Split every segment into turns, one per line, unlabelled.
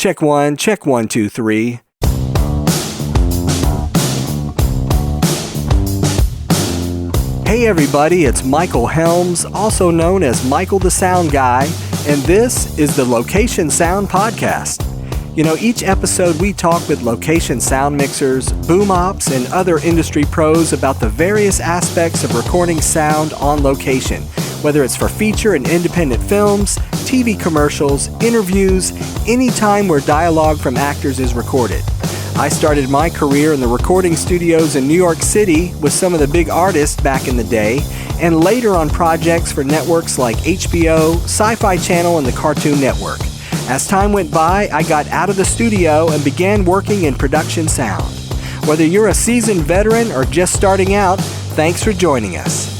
Check one, two, three. Hey everybody, it's Michael Helms, also known as Michael the Sound Guy, and this is the Location Sound Podcast. You know, each episode we talk with location sound mixers, boom ops, and other industry pros about the various aspects of recording sound on location, whether it's for feature and independent films, TV commercials, interviews, any time where dialogue from actors is recorded. I started my career in the recording studios in New York City with some of the big artists back in the day, and later on projects for networks like HBO, Sci-Fi Channel, and the Cartoon Network. As time went by, I got out of the studio and began working in production sound. Whether you're a seasoned veteran or just starting out, thanks for joining us.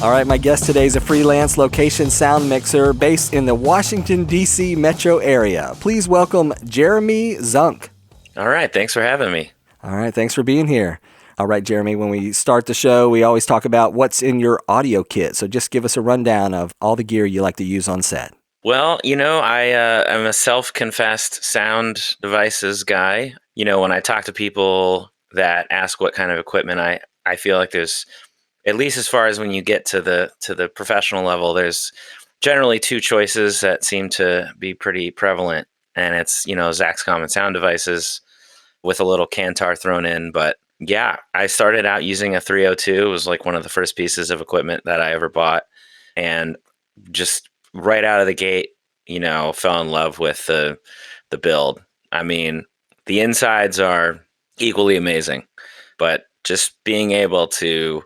All right, my guest today is a freelance location sound mixer based in the Washington, D.C. metro area. Please welcome Jeremy Zunk.
All right, thanks for having me.
All right, thanks for being here. All right, Jeremy, when we start the show, we always talk about what's in your audio kit. So just give us a rundown of all the gear you like to use on set.
Well, you know, I'm a self-confessed sound devices guy. You know, when I talk to people that ask what kind of equipment, I feel like there's, at least as far as when you get to the professional level, there's generally two choices that seem to be pretty prevalent. And it's, you know, Zaxcom and sound devices with a little Kantar thrown in. But yeah, I started out using a 302. It was like one of the first pieces of equipment that I ever bought. And just right out of the gate, you know, fell in love with the build. I mean, the insides are equally amazing, but just being able to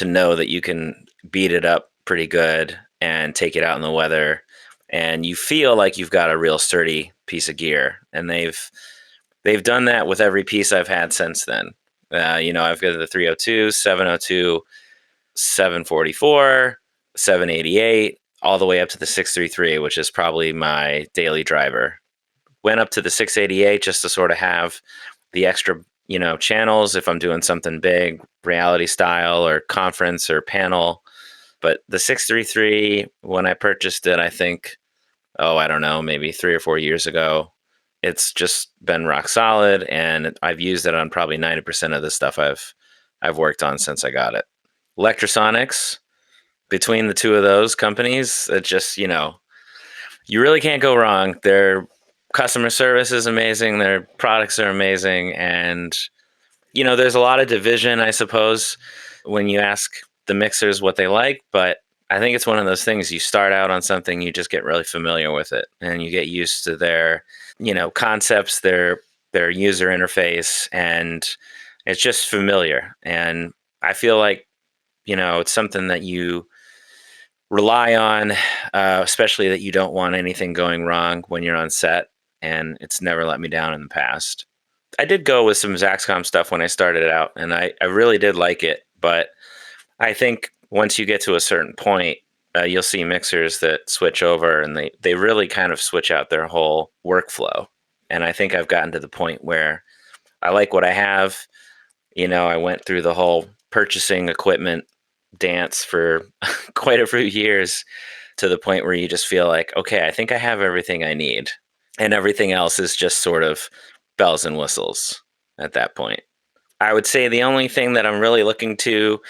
know that you can beat it up pretty good and take it out in the weather, and you feel like you've got a real sturdy piece of gear. And they've done that with every piece I've had since then. You know, I've got the 302, 702, 744, 788, all the way up to the 633, which is probably my daily driver. Went up to the 688 just to sort of have the extra, you know, channels if I'm doing something big, reality style or conference or panel. But the 633, when I purchased it, I think, I don't know, maybe 3 or 4 years ago, it's just been rock solid, and I've used it on probably 90% of the stuff I've worked on since I got it. Lectrosonics, between the two of those companies, it just, you know, you really can't go wrong. Their customer service is amazing. Their products are amazing. And, you know, there's a lot of division, I suppose, when you ask the mixers what they like, but I think it's one of those things. You start out on something, you just get really familiar with it, and you get used to their, you know, concepts, their user interface, and it's just familiar. And I feel like, you know, it's something that you rely on, especially that you don't want anything going wrong when you're on set, and it's never let me down in the past. I did go with some Zaxcom stuff when I started out, and I really did like it, but I think once you get to a certain point, you'll see mixers that switch over, and they really kind of switch out their whole workflow. And I think I've gotten to the point where I like what I have. You know, I went through the whole purchasing equipment dance for quite a few years, to the point where you just feel like, okay, I think I have everything I need. And everything else is just sort of bells and whistles at that point. I would say the only thing that I'm really looking to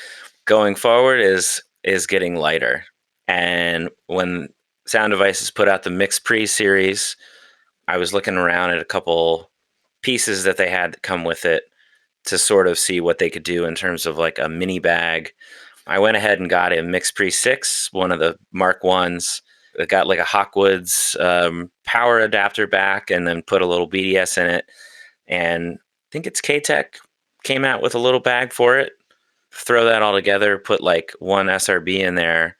going forward is getting lighter. And when Sound Devices put out the Mix Pre series, I was looking around at a couple pieces that they had come with it to sort of see what they could do in terms of like a mini bag. I went ahead and got a Mix Pre 6, one of the Mark 1s. It got like a Hawkwoods power adapter back, and then put a little BDS in it. And I think it's K-Tech came out with a little bag for it. Throw that all together, put like one SRB in there,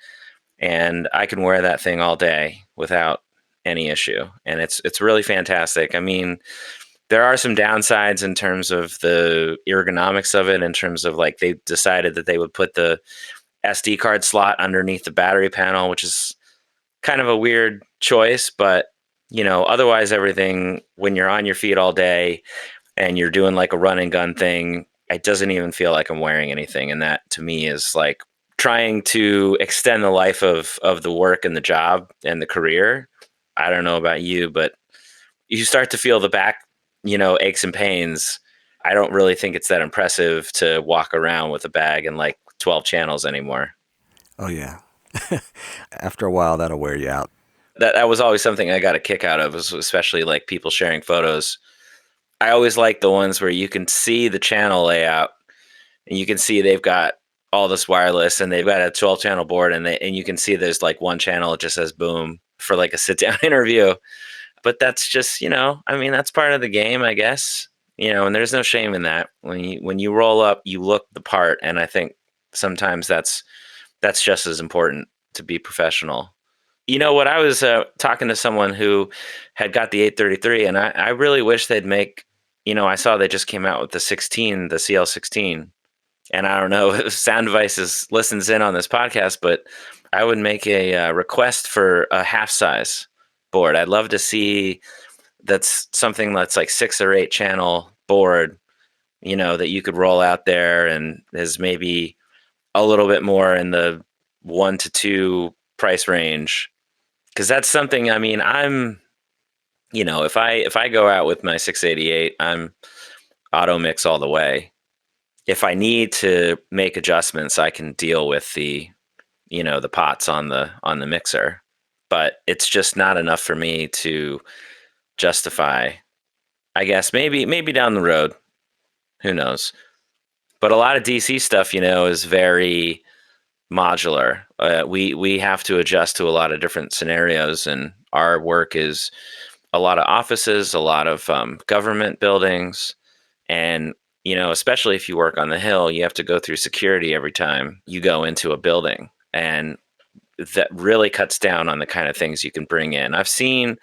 and I can wear that thing all day without any issue. And it's really fantastic. I mean, there are some downsides in terms of the ergonomics of it, in terms of like they decided that they would put the SD card slot underneath the battery panel, which is kind of a weird choice, but you know, otherwise everything, when you're on your feet all day and you're doing like a run and gun thing, it doesn't even feel like I'm wearing anything. And that to me is like trying to extend the life of the work and the job and the career. I don't know about you, but you start to feel the back, aches and pains. I don't really think it's that impressive to walk around with a bag and like 12 channels anymore.
Oh yeah. After a while, that'll wear you out.
That was always something I got a kick out of, especially like people sharing photos. I always like the ones where you can see the channel layout and you can see they've got all this wireless and they've got a 12 channel board and you can see there's like one channel that just says boom for like a sit down interview. But that's just, I mean, that's part of the game, I guess. And there's no shame in that. When you roll up, you look the part, and I think sometimes that's just as important to be professional. What I was talking to someone who had got the 833, and I really wish they'd make, I saw they just came out with the 16, the CL16, and I don't know if Sound Devices listens in on this podcast, but I would make a request for a half size board. I'd love to see that's something that's like 6 or 8 channel board, that you could roll out there and is maybe a little bit more in the 1 to 2 price range. Cause that's something, I mean, if I go out with my 688, I'm auto mix all the way. If I need to make adjustments, I can deal with the pots on the mixer, but it's just not enough for me to justify. I guess maybe down the road, who knows? But a lot of DC stuff, is very modular. We have to adjust to a lot of different scenarios, and our work is a lot of offices, a lot of government buildings, and especially if you work on the Hill, you have to go through security every time you go into a building, and that really cuts down on the kind of things you can bring in. I've seen,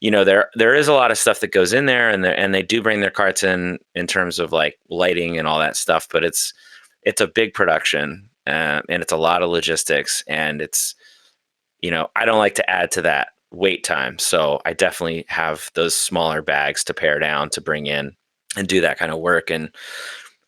there is a lot of stuff that goes in there, and they do bring their carts in terms of like lighting and all that stuff, but it's a big production, and it's a lot of logistics, and it's I don't like to add to that wait time, so I definitely have those smaller bags to pare down to bring in and do that kind of work. And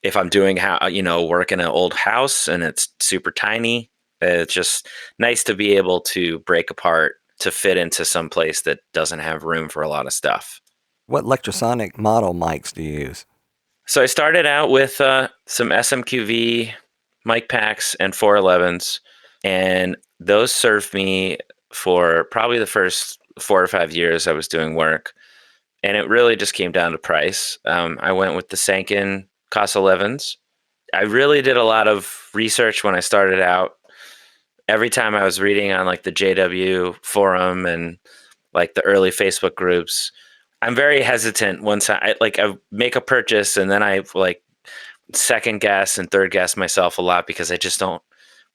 if I'm doing work in an old house and it's super tiny, it's just nice to be able to break apart to fit into some place that doesn't have room for a lot of stuff.
What Lectrosonic model mics do you use?
So I started out with some SMQV mic packs and 411s, and those served me for probably the first 4 or 5 years I was doing work. And it really just came down to price. I went with the Sanken COS-11s. I really did a lot of research when I started out. Every time I was reading on like the JW forum and like the early Facebook groups, I'm very hesitant once I make a purchase and then I like second guess and third guess myself a lot because I just don't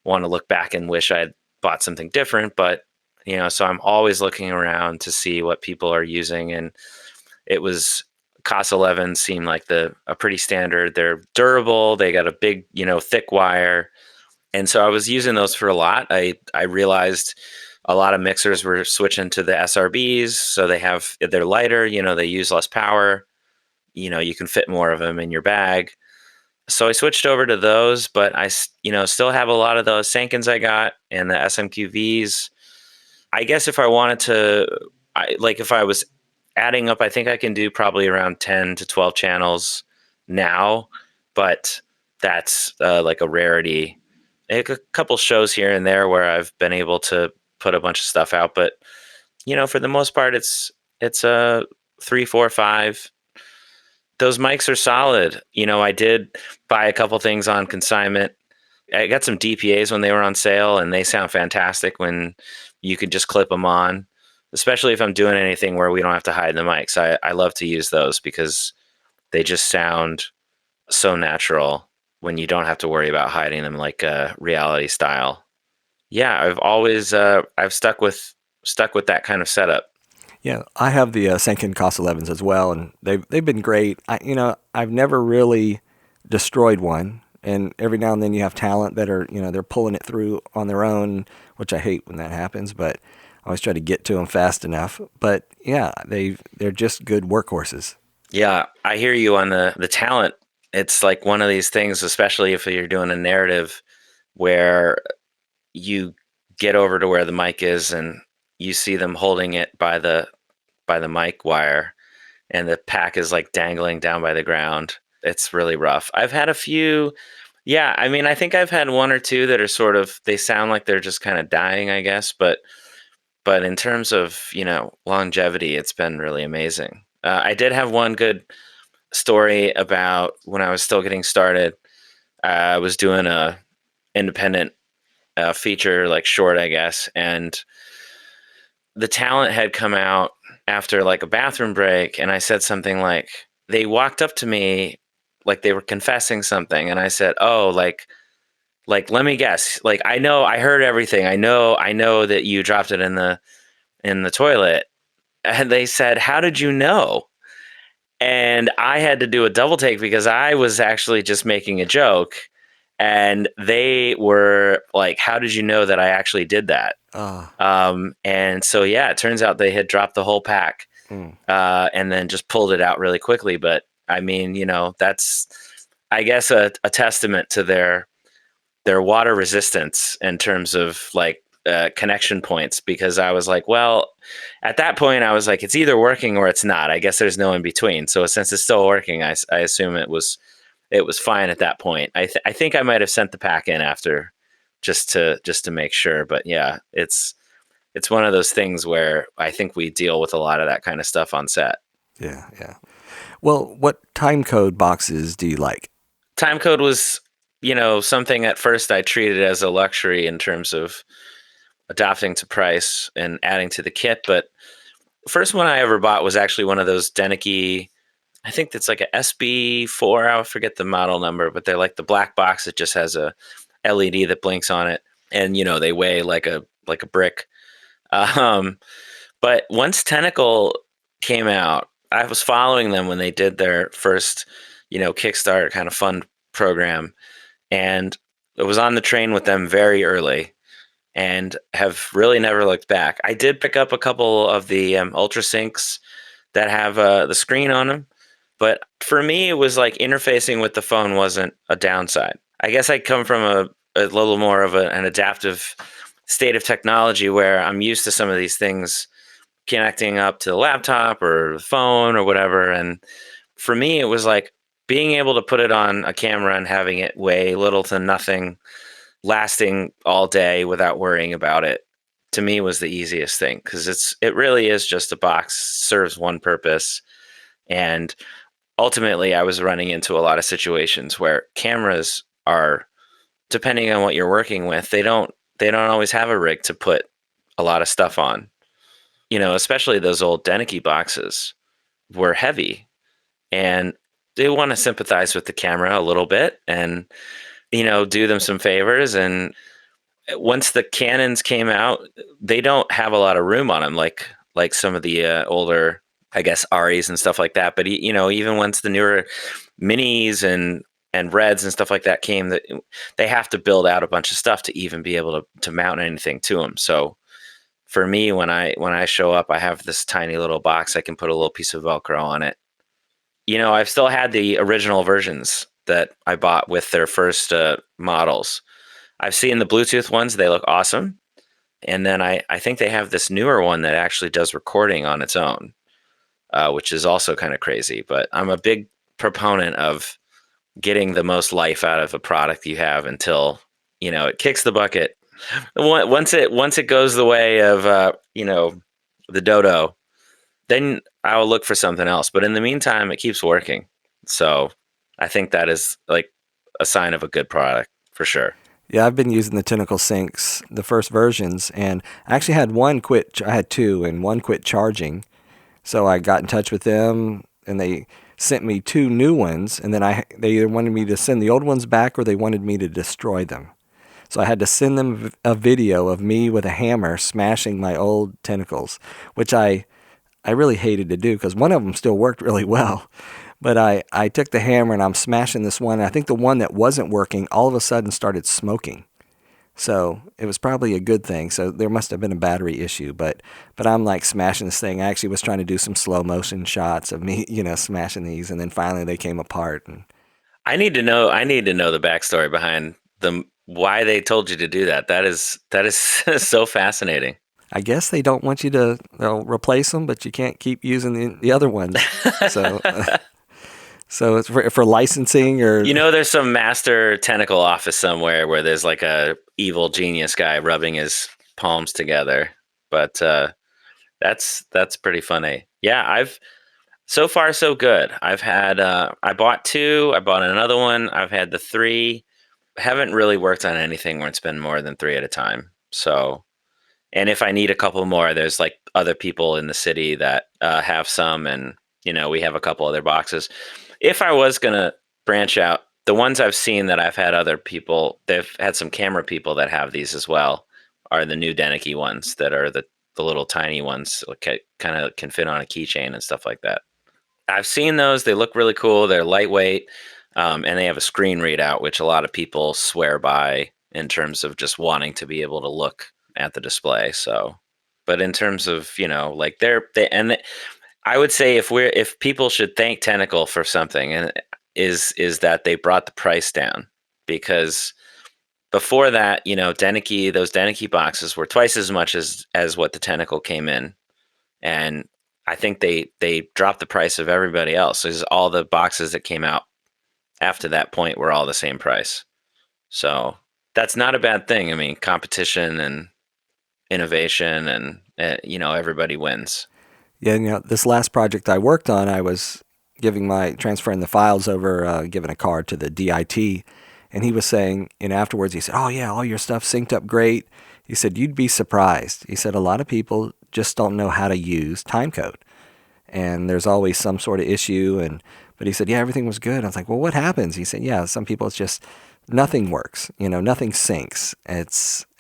want to look back and wish I'd bought something different. But, so I'm always looking around to see what people are using. And it was COS-11 seemed like a pretty standard. They're durable. They got a big, thick wire. And so I was using those for a lot. I realized a lot of mixers were switching to the SRBs. So they're lighter, they use less power. You can fit more of them in your bag. So I switched over to those, but I, still have a lot of those Sankens I got and the SMQVs. I guess if I wanted to, if I was adding up, I think I can do probably around 10 to 12 channels now, but that's like a rarity. A couple shows here and there where I've been able to put a bunch of stuff out, but for the most part, it's 3, 4, 5. Those mics are solid. I did buy a couple things on consignment. I got some DPAs when they were on sale, and they sound fantastic when you can just clip them on, especially if I'm doing anything where we don't have to hide the mics. I love to use those because they just sound so natural when you don't have to worry about hiding them like reality style. Yeah, I've always I've stuck with that kind of setup.
Yeah, I have the Sanken COS-11s as well, and they've been great. I've never really destroyed one, and every now and then you have talent that are they're pulling it through on their own, which I hate when that happens. But I always try to get to them fast enough. But yeah, they're just good workhorses.
Yeah, I hear you on the talent. It's like one of these things, especially if you're doing a narrative where you get over to where the mic is and you see them holding it by the by the mic wire, and the pack is like dangling down by the ground. It's really rough. I've had a few. Yeah, I mean, I think I've had one or two that are sort of, they sound like they're just kind of dying, I guess. But in terms of, longevity, it's been really amazing. I did have one good story about when I was still getting started. I was doing a independent feature, like short, I guess, and the talent had come out after like a bathroom break, and I said something like, they walked up to me like they were confessing something, and I said, "Oh, let me guess. Like I heard everything. I know that you dropped it in the toilet." And they said, "How did you know?" And I had to do a double take because I was actually just making a joke. And they were like, "How did you know that I actually did that?" And so, yeah, it turns out they had dropped the whole pack and then just pulled it out really quickly. But I mean, that's, I guess, a testament to their water resistance in terms of like connection points, because I was like, well, at that point I was like, it's either working or it's not. I guess there's no in between. So since it's still working, I assume it was fine at that point. I think I might have sent the pack in after just to make sure. But yeah, it's one of those things where I think we deal with a lot of that kind of stuff on set.
Yeah, yeah. Well, what timecode boxes do you like?
Timecode was, something at first I treated as a luxury in terms of adapting to price and adding to the kit. But the first one I ever bought was actually one of those Denicky, I think it's like a SB4. I forget the model number, but they're like the black box that just has a LED that blinks on it, and they weigh like a brick. But once Tentacle came out, I was following them when they did their first, Kickstarter kind of fund program, and I was on the train with them very early, and have really never looked back. I did pick up a couple of the Ultrasyncs that have the screen on them, but for me, it was like interfacing with the phone wasn't a downside. I guess I come from a little more of an adaptive state of technology where I'm used to some of these things connecting up to the laptop or the phone or whatever. And for me, it was like being able to put it on a camera and having it weigh little to nothing, lasting all day without worrying about it, to me was the easiest thing, because it really is just a box, serves one purpose. And ultimately I was running into a lot of situations where cameras are, depending on what you're working with, they don't always have a rig to put a lot of stuff on. Especially those old Denicky boxes were heavy, and they want to sympathize with the camera a little bit and do them some favors. And once the Canons came out, they don't have a lot of room on them, like some of the older, I guess, Aries and stuff like that. But even once the newer Minis and Reds and stuff like that came, that they have to build out a bunch of stuff to even be able to mount anything to them. So for me, when I show up, I have this tiny little box. I can put a little piece of Velcro on it. I've still had the original versions that I bought with their first models. I've seen the Bluetooth ones. They look awesome. And then I think they have this newer one that actually does recording on its own, which is also kind of crazy. But I'm a big proponent of getting the most life out of a product you have until, it kicks the bucket. Once it goes the way of, the Dodo, then I will look for something else. But in the meantime, it keeps working. So I think that is like a sign of a good product for sure.
Yeah, I've been using the Tentacle Syncs, the first versions, and I actually had I had two, and one quit charging. So I got in touch with them, and they sent me two new ones, and then they either wanted me to send the old ones back or they wanted me to destroy them. So I had to send them a video of me with a hammer smashing my old Tentacles, which I really hated to do because one of them still worked really well. But I took the hammer and I'm smashing this one. And I think the one that wasn't working all of a sudden started smoking. So it was probably a good thing. So there must have been a battery issue. But I'm like smashing this thing. I actually was trying to do some slow motion shots of me, smashing these. And then finally they came apart. And
I need to know the backstory behind why they told you to do that. That is so fascinating.
I guess they don't want you to, they'll replace them, but you can't keep using the other ones. So, so it's for licensing or.
There's some master Tentacle office somewhere where there's like a evil genius guy rubbing his palms together. But that's pretty funny. Yeah, I've so far so good. I've had I bought two, I bought another one, I've had the three. Haven't really worked on anything where it's been more than three at a time. So, and if I need a couple more, there's like other people in the city that have some, and we have a couple other boxes. If I was gonna branch out, the ones I've seen that I've had other people, they've had some camera people that have these as well, are the new Denicky ones that are the little tiny ones, like kind of can fit on a keychain and stuff like that. I've seen those. They look really cool. They're lightweight, and they have a screen readout, which a lot of people swear by in terms of just wanting to be able to look at the display. So, but in terms of like I would say if people should thank Tentacle for something, and is that they brought the price down, because before that, those Denicky boxes were twice as much as what the Tentacle came in, and I think they dropped the price of everybody else. Because all the boxes that came out after that point were all the same price. So that's not a bad thing. I mean, competition and innovation, and everybody wins.
Yeah, this last project I worked on, I was transferring the files over, giving a card to the DIT, and he was saying, afterwards, he said, "Oh yeah, all your stuff synced up great." He said, "You'd be surprised." He said, "A lot of people just don't know how to use timecode, and there's always some sort of issue." But he said, "Yeah, everything was good." I was like, "Well, what happens?" He said, "Yeah, some people it's just nothing works. Nothing syncs.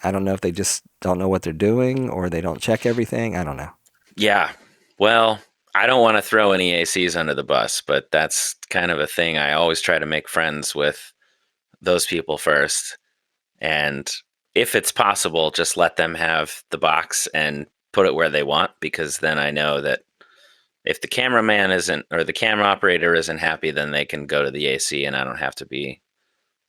I don't know if they just don't know what they're doing or they don't check everything. I don't know."
Yeah. Well, I don't want to throw any ACs under the bus, but that's kind of a thing. I always try to make friends with those people first. And if it's possible, just let them have the box and put it where they want, because then I know that if the cameraman isn't, or the camera operator isn't happy, then they can go to the AC and I don't have to be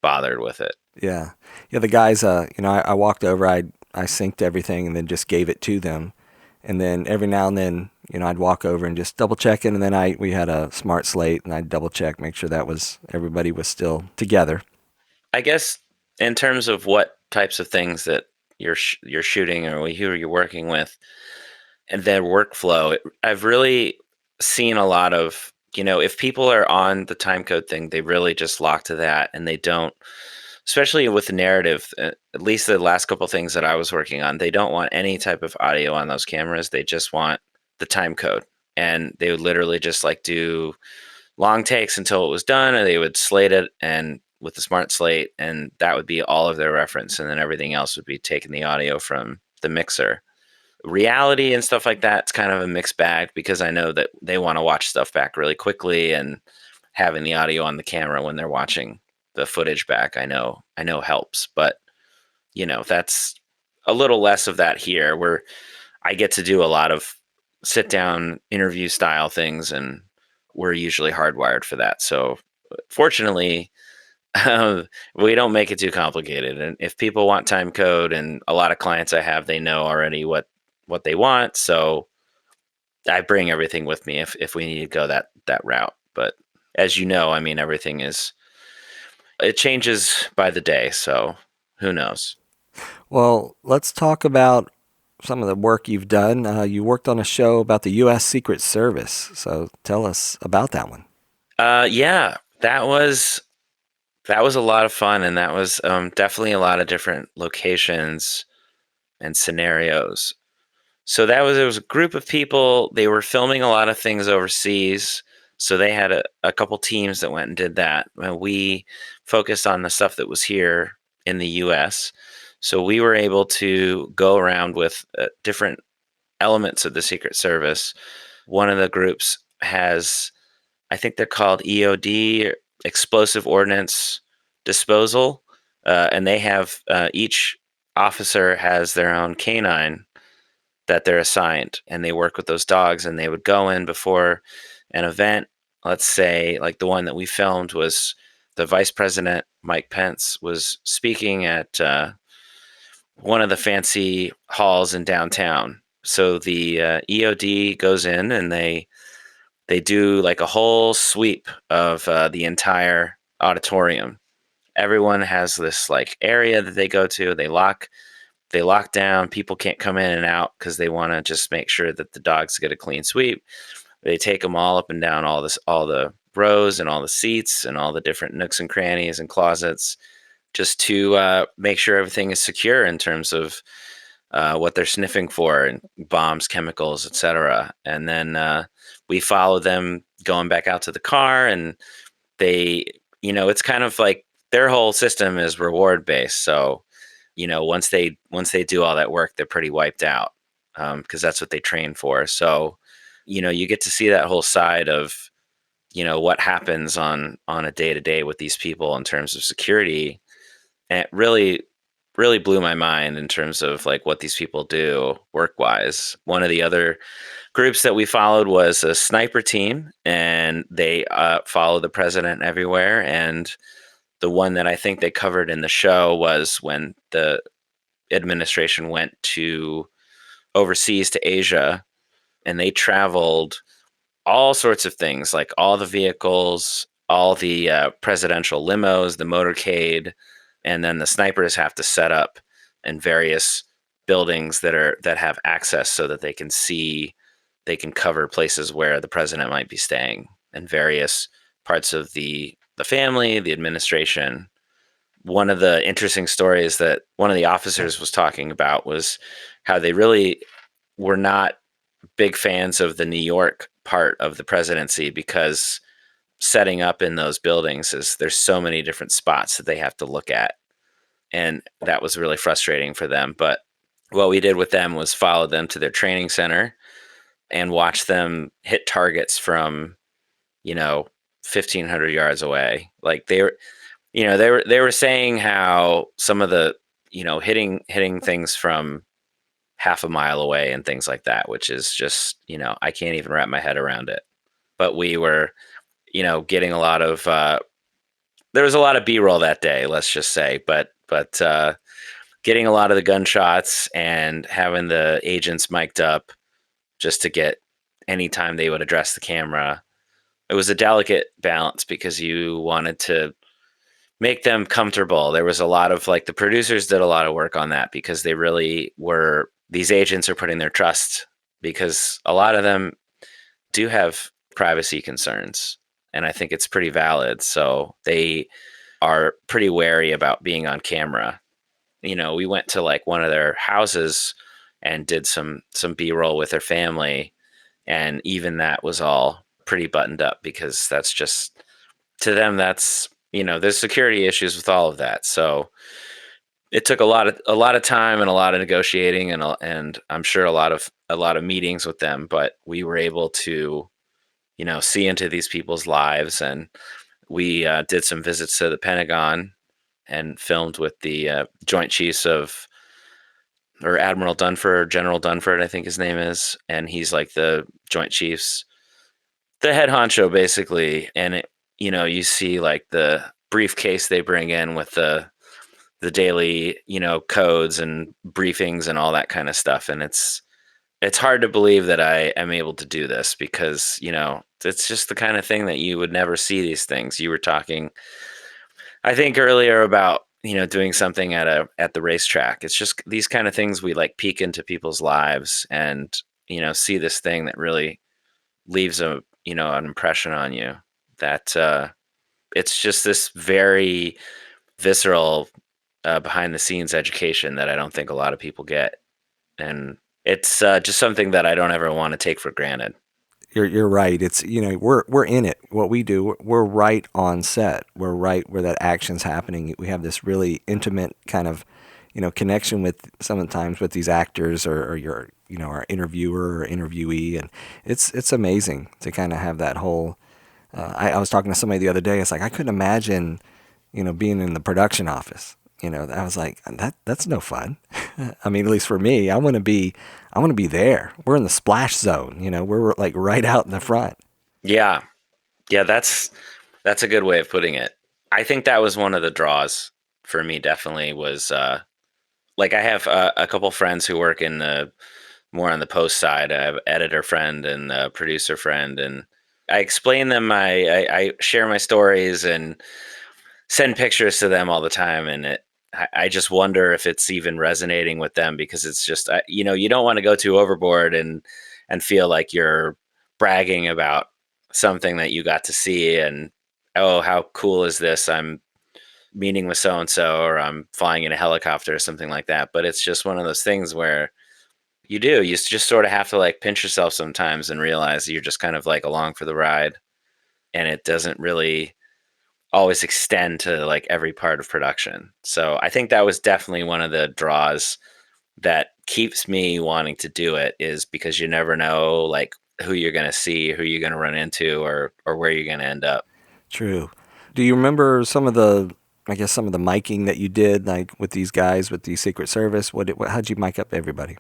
bothered with it.
Yeah. Yeah, the guys, I walked over, I synced everything and then just gave it to them. And then every now and then, I'd walk over and just double check it. And then we had a smart slate and I'd double check, make sure everybody was still together.
I guess in terms of what types of things that you're shooting, or who you're working with, and their workflow, I've really seen a lot of, if people are on the timecode thing, they really just lock to that, and they don't, especially with the narrative, at least the last couple of things that I was working on, they don't want any type of audio on those cameras. They just want the timecode, and they would literally just like do long takes until it was done, and they would slate it and with the smart slate, and that would be all of their reference, and then everything else would be taking the audio from the mixer. Reality and stuff like that, it's kind of a mixed bag, because I know that they want to watch stuff back really quickly, and having the audio on the camera when they're watching the footage back, I know helps. But that's a little less of that here, where I get to do a lot of sit down interview style things, and we're usually hardwired for that. So fortunately, we don't make it too complicated. And if people want time code, and a lot of clients I have, they know already what they want. So I bring everything with me if we need to go that route. But as you know, I mean, it changes by the day. So who knows?
Well, let's talk about some of the work you've done. You worked on a show about the U.S. Secret Service. So tell us about that one.
Yeah, that was a lot of fun, and that was definitely a lot of different locations and scenarios. So it was a group of people. They were filming a lot of things overseas. So they had a couple teams that went and did that. And we focused on the stuff that was here in the US. So we were able to go around with different elements of the Secret Service. One of the groups has, I think they're called EOD, Explosive Ordnance Disposal. And they have, each officer has their own canine that they're assigned, and they work with those dogs, and they would go in before an event. Let's say, like the one that we filmed was the Vice President Mike Pence was speaking at one of the fancy halls in downtown. So the EOD goes in and they do like a whole sweep of the entire auditorium. Everyone has this like area that they go to. They lock down. People can't come in and out because they want to just make sure that the dogs get a clean sweep. They take them all up and down all the rows and all the seats and all the different nooks and crannies and closets, just to make sure everything is secure in terms of what they're sniffing for, and bombs, chemicals, etc. And then we follow them going back out to the car, and they, it's kind of like their whole system is reward based. So, once they do all that work, they're pretty wiped out because that's what they train for. So, you get to see that whole side of what happens on a day to day with these people in terms of security, and it really blew my mind in terms of like what these people do work wise. One of the other groups that we followed was a sniper team, and they follow the president everywhere. And the one that I think they covered in the show was when the administration went to overseas to Asia, and they traveled all sorts of things, like all the vehicles, all the presidential limos, the motorcade, and then the snipers have to set up in various buildings that have access so that they can cover places where the president might be staying, and various parts of the family, the administration. One of the interesting stories that one of the officers was talking about was how they really were not big fans of the New York part of the presidency, because setting up in those buildings there's so many different spots that they have to look at, and that was really frustrating for them. But what we did with them was follow them to their training center and watch them hit targets from 1,500 yards away. Like they were saying how some of the hitting things from half a mile away and things like that, which is just I can't even wrap my head around it. But we were getting a lot of there was a lot of B-roll that day, let's just say, but getting a lot of the gunshots and having the agents mic'd up just to get any time they would address the camera. It was a delicate balance because you wanted to make them comfortable. There was a lot of the producers did a lot of work on that, because they really were, these agents are putting their trust, because a lot of them do have privacy concerns, and I think it's pretty valid. So they are pretty wary about being on camera. We went to one of their houses and did some B-roll with their family, and even that was all pretty buttoned up, because that's just, to them, that's there's security issues with all of that. So it took a lot of time and a lot of negotiating, and I'm sure a lot of meetings with them, but we were able to see into these people's lives. And we did some visits to the Pentagon and filmed with the Joint Chiefs or Admiral Dunford, General Dunford, I think his name is, and he's like the Joint Chiefs, the head honcho basically. And you see the briefcase they bring in with the daily codes and briefings and all that kind of stuff, and it's hard to believe that I am able to do this, because it's just the kind of thing that you would never see these things. You were talking, I think, earlier about doing something at the racetrack. It's just these kind of things we peek into people's lives and see this thing that really leaves an impression on you, that it's just this very visceral behind the scenes education that I don't think a lot of people get, and it's just something that I don't ever want to take for granted.
You're right. It's we're in it. What we do, we're right on set. We're right where that action's happening. We have this really intimate kind of connection with sometimes with these actors or your our interviewer or interviewee, and it's amazing to kind of have that whole. I was talking to somebody the other day. It's like I couldn't imagine being in the production office. I was like, that's no fun. I mean, at least for me, I want to be there. We're in the splash zone. We're right out in the front.
Yeah, that's a good way of putting it. I think that was one of the draws for me. Definitely was like I have a couple friends who work in the more on the post side. I have an editor friend and a producer friend, and I explain them I share my stories and send pictures to them all the time, and I just wonder if it's even resonating with them because it's just you don't want to go too overboard and feel like you're bragging about something that you got to see and oh how cool is this, I'm meeting with so and so or I'm flying in a helicopter or something like that. But it's just one of those things where you just sort of have to like pinch yourself sometimes and realize you're just kind of like along for the ride, and it doesn't really always extend to like every part of production. So I think that was definitely one of the draws that keeps me wanting to do it, is because you never know like who you're going to see, who you're going to run into, or where you're going to end up.
True. Do you remember some of the, I guess, some of the miking that you did, like with these guys with the Secret Service? How'd you mic up everybody?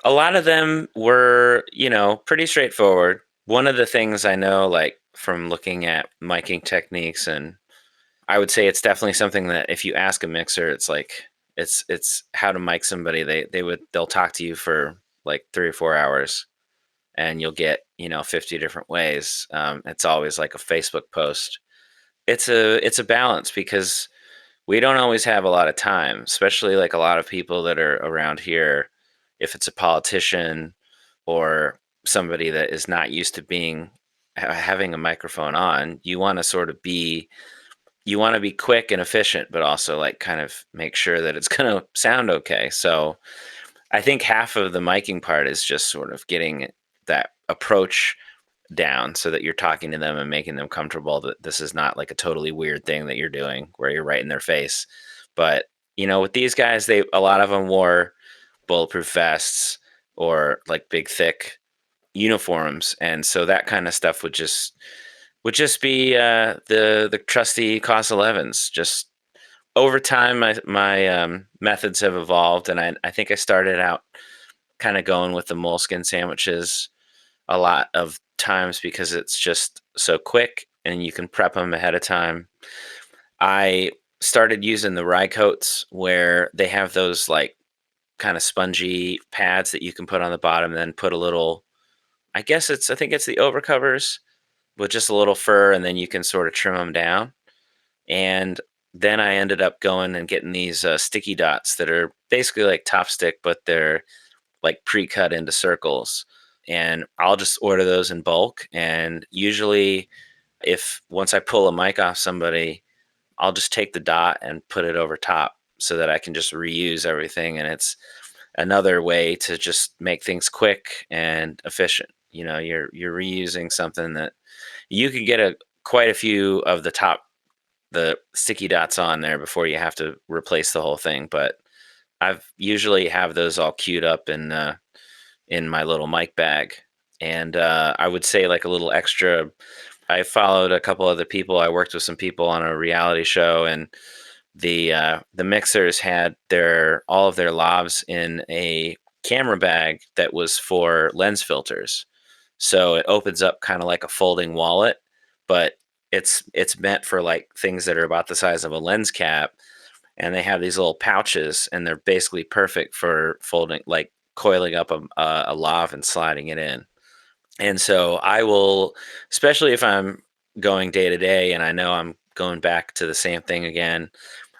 A lot of them were, pretty straightforward. One of the things I know, like from looking at miking techniques, and I would say it's definitely something that if you ask a mixer, it's like it's how to mic somebody. They'll talk to you for like 3 or 4 hours, and you'll get 50 different ways. It's always like a Facebook post. It's a balance because we don't always have a lot of time, especially like a lot of people that are around here. If it's a politician or somebody that is not used to having a microphone on, you want to be quick and efficient, but also like kind of make sure that it's going to sound okay. So I think half of the miking part is just sort of getting that approach down so that you're talking to them and making them comfortable that this is not like a totally weird thing that you're doing where you're right in their face. But, with these guys, a lot of them wore bulletproof vests or like big, thick uniforms. And so that kind of stuff would just be the trusty COS-11s. Just over time, my methods have evolved, and I think I started out kind of going with the moleskin sandwiches a lot of times because it's just so quick and you can prep them ahead of time. I started using the rye coats where they have those like kind of spongy pads that you can put on the bottom and then put a little, I think it's the overcovers with just a little fur, and then you can sort of trim them down. And then I ended up going and getting these sticky dots that are basically like Top Stick, but they're like pre-cut into circles. And I'll just order those in bulk. And usually, if once I pull a mic off somebody, I'll just take the dot and put it over top so that I can just reuse everything. And it's another way to just make things quick and efficient. You're reusing something that you could get quite a few of the sticky dots on there before you have to replace the whole thing. But I've usually have those all queued up in my little mic bag. And I would say like a little extra. I followed a couple other people. I worked with some people on a reality show, and the mixers had all of their lavs in a camera bag that was for lens filters. So it opens up kind of like a folding wallet, but it's meant for like things that are about the size of a lens cap, and they have these little pouches, and they're basically perfect for folding, like coiling up a lav and sliding it in. And so I will, especially if I'm going day to day and I know I'm going back to the same thing again,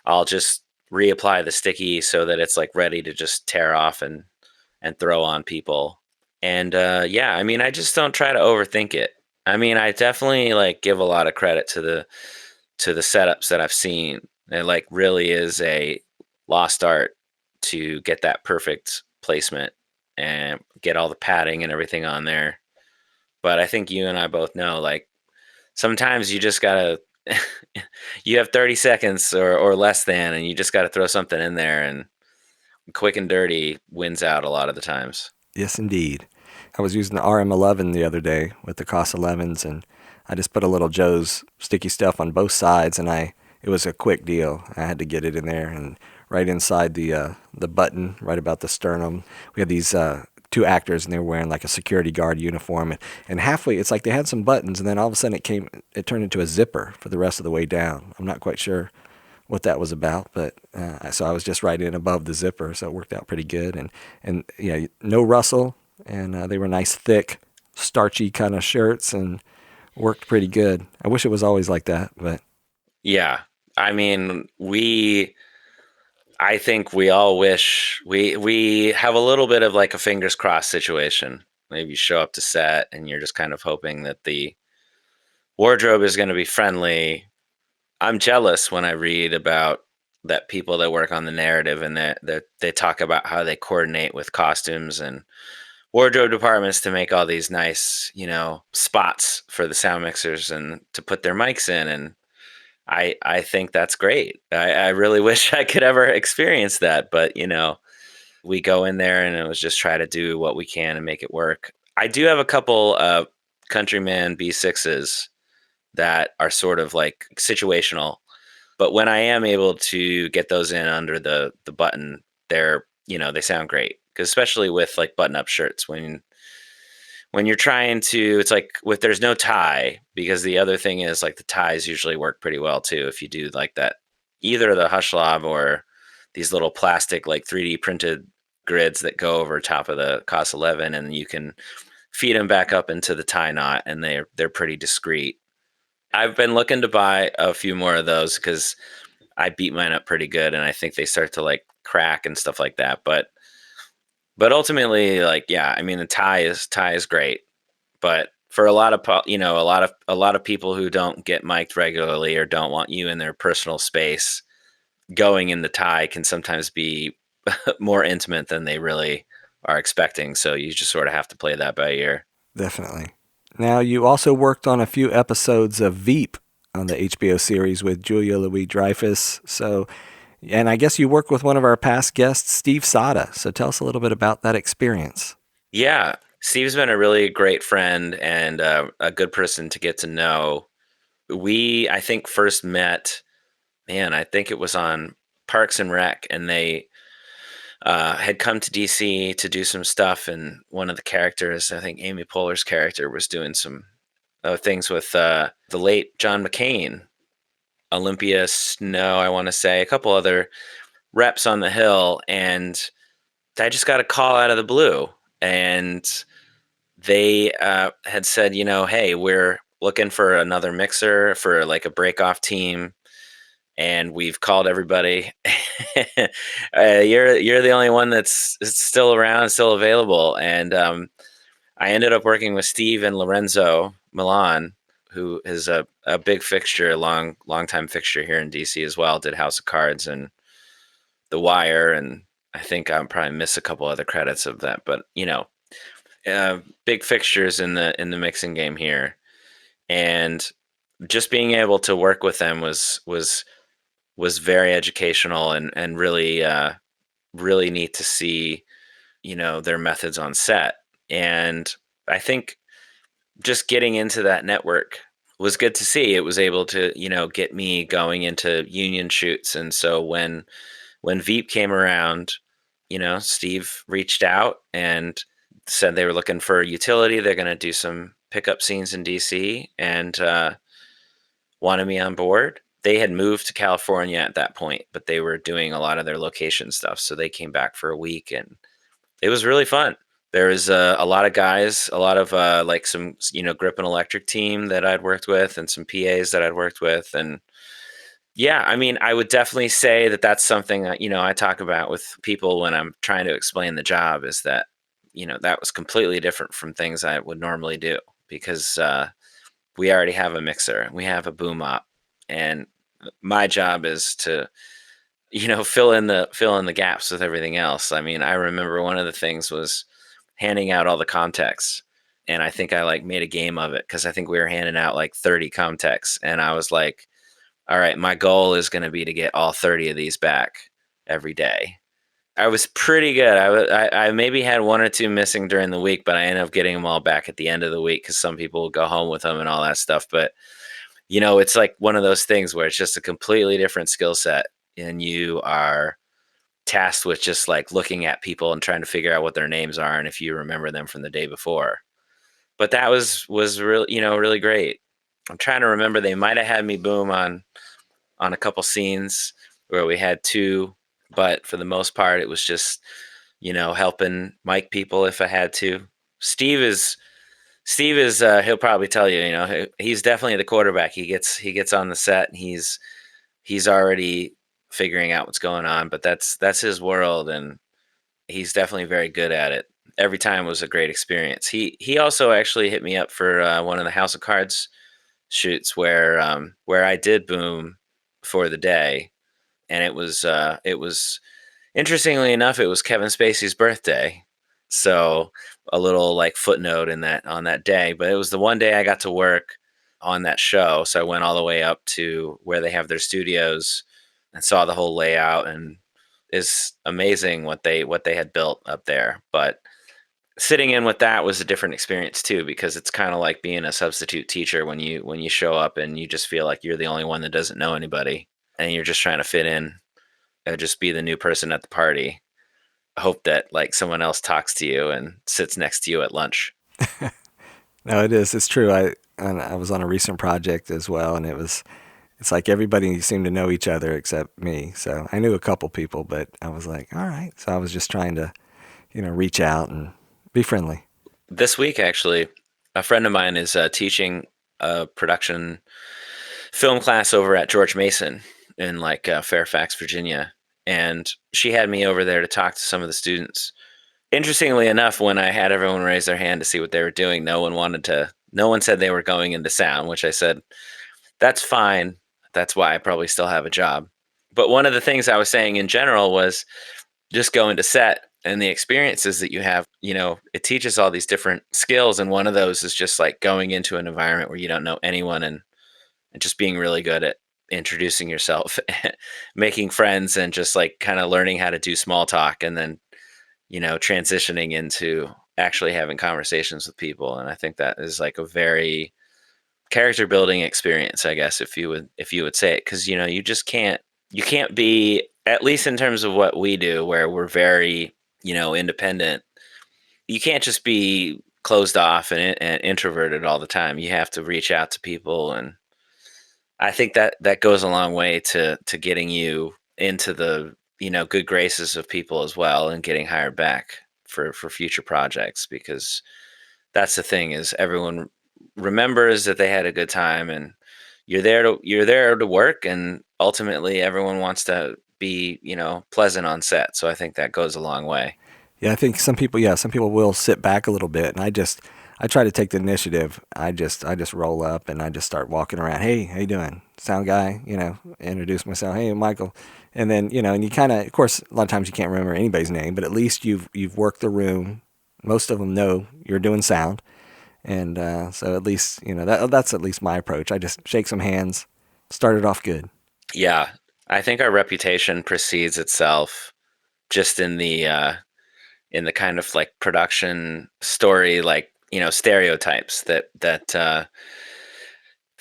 I'll just reapply the sticky so that it's like ready to just tear off and throw on people. And yeah, I mean, I just don't try to overthink it. I mean, I definitely like give a lot of credit to the setups that I've seen. It like really is a lost art to get that perfect placement and get all the padding and everything on there. But I think you and I both know, like, sometimes you just gotta you have 30 seconds or less than, and you just gotta throw something in there, and quick and dirty wins out a lot of the times.
Yes, indeed. I was using the RM11 the other day with the COS-11s, and I just put a little Joe's sticky stuff on both sides, and it was a quick deal. I had to get it in there, and right inside the button, right about the sternum, we had these two actors, and they were wearing like a security guard uniform, and halfway, it's like they had some buttons, and then all of a sudden it turned into a zipper for the rest of the way down. I'm not quite sure what that was about, but so I was just right in above the zipper, so it worked out pretty good. And no rustle, and they were nice, thick, starchy kind of shirts, and worked pretty good. I wish it was always like that, but
Yeah. I mean, I think we all wish we have a little bit of like a fingers crossed situation. Maybe you show up to set and you're just kind of hoping that the wardrobe is going to be friendly. I'm jealous when I read about that people that work on the narrative and that they talk about how they coordinate with costumes and wardrobe departments to make all these nice, spots for the sound mixers and to put their mics in. And I think that's great. I really wish I could ever experience that, but we go in there and it was just try to do what we can and make it work. I do have a couple Countryman B6s that are sort of like situational, but when I am able to get those in under the button, they sound great. 'Cause especially with like button up shirts, when you're trying to, it's like with there's no tie, because the other thing is like the ties usually work pretty well too if you do like that, either the hush lav or these little plastic like 3D printed grids that go over top of the COS-11, and you can feed them back up into the tie knot, and they're pretty discreet. I've been looking to buy a few more of those because I beat mine up pretty good, and I think they start to like crack and stuff like that. But ultimately, like, yeah, I mean, the tie is great, but for a lot of a lot of people who don't get mic'd regularly or don't want you in their personal space, going in the tie can sometimes be more intimate than they really are expecting. So you just sort of have to play that by ear.
definitely. Now, you also worked on a few episodes of Veep on the HBO series with Julia Louis-Dreyfus. So, and I guess you worked with one of our past guests, Steve Sada. So tell us a little bit about that experience.
Yeah, Steve's been a really great friend and a good person to get to know. I think, first met, man, I think it was on Parks and Rec, and they had come to DC to do some stuff, and one of the characters, I think Amy Poehler's character, was doing some things with the late John McCain, Olympia Snow, I want to say, a couple other reps on the Hill, and I just got a call out of the blue, and they had said, hey, we're looking for another mixer for like a break off team, and we've called everybody. You're the only one that's still around, still available. And I ended up working with Steve and Lorenzo Milan, who is a big fixture, a long time fixture here in DC as well. Did House of Cards and The Wire, and I think I'll probably miss a couple other credits of that, but big fixtures in the mixing game here. And just being able to work with them was very educational and really neat to see, their methods on set. And I think just getting into that network was good to see. It was able to, get me going into union shoots. And so when Veep came around, Steve reached out and said they were looking for a utility. They're going to do some pickup scenes in DC, and wanted me on board. They had moved to California at that point, but they were doing a lot of their location stuff. So they came back for a week, and it was really fun. There was a lot of guys, a lot of like some, grip and electric team that I'd worked with, and some PAs that I'd worked with. And yeah, I mean, I would definitely say that that's something that, I talk about with people when I'm trying to explain the job, is that, that was completely different from things I would normally do, because we already have a mixer, we have a boom op, and my job is to, fill in the gaps with everything else. I mean, I remember one of the things was handing out all the Comtex, and I think I like made a game of it, because I think we were handing out like 30 Comtex, and I was like, all right, my goal is going to be to get all 30 of these back every day. I was pretty good. I maybe had one or two missing during the week, but I ended up getting them all back at the end of the week, because some people will go home with them and all that stuff. But it's like one of those things where it's just a completely different skill set, and you are tasked with just like looking at people and trying to figure out what their names are and if you remember them from the day before. But that was really, really great. I'm trying to remember. They might have had me boom on on a couple scenes where we had two, but for the most part, it was just, helping mic people if I had to. Steve is he'll probably tell you, he's definitely the quarterback. He gets on the set and he's already figuring out what's going on, but that's his world, and he's definitely very good at it. Every time was a great experience. He also actually hit me up for one of the House of Cards shoots where I did boom for the day, and it was interestingly enough, it was Kevin Spacey's birthday. So a little like footnote in that on that day, but it was the one day I got to work on that show. So I went all the way up to where they have their studios and saw the whole layout, and is amazing what they had built up there. But sitting in with that was a different experience too, because it's kind of like being a substitute teacher when you show up and you just feel like you're the only one that doesn't know anybody, and you're just trying to fit in and just be the new person at the party. Hope that like someone else talks to you and sits next to you at lunch.
No, it is. It's true. I was on a recent project as well, and it's like everybody seemed to know each other except me. So I knew a couple people, but I was like, all right. So I was just trying to, reach out and be friendly.
This week, actually, a friend of mine is teaching a production film class over at George Mason in like Fairfax, Virginia. And she had me over there to talk to some of the students. Interestingly enough, when I had everyone raise their hand to see what they were doing, no one said they were going into sound, which I said, that's fine. That's why I probably still have a job. But one of the things I was saying in general was just go into set and the experiences that you have, it teaches all these different skills. And one of those is just like going into an environment where you don't know anyone, and just being really good at introducing yourself, making friends, and just like kind of learning how to do small talk, and then, transitioning into actually having conversations with people. And I think that is like a very character building experience, I guess, if you would say it. Cause you can't be, at least in terms of what we do, where we're very, independent. You can't just be closed off and introverted all the time. You have to reach out to people, and I think that goes a long way to getting you into the good graces of people as well, and getting hired back for future projects, because that's the thing, is everyone remembers that they had a good time, and you're there to work, and ultimately everyone wants to be pleasant on set. So I think that goes a long way.
Yeah, I think some people will sit back a little bit, and I try to take the initiative. I just roll up and I just start walking around. Hey, how you doing? Sound guy, introduce myself. Hey, Michael. And then, and you kind of course, a lot of times you can't remember anybody's name, but at least you've worked the room. Most of them know you're doing sound. And so at least, that's at least my approach. I just shake some hands, started off good.
Yeah, I think our reputation precedes itself, just in the kind of like production story, like stereotypes that the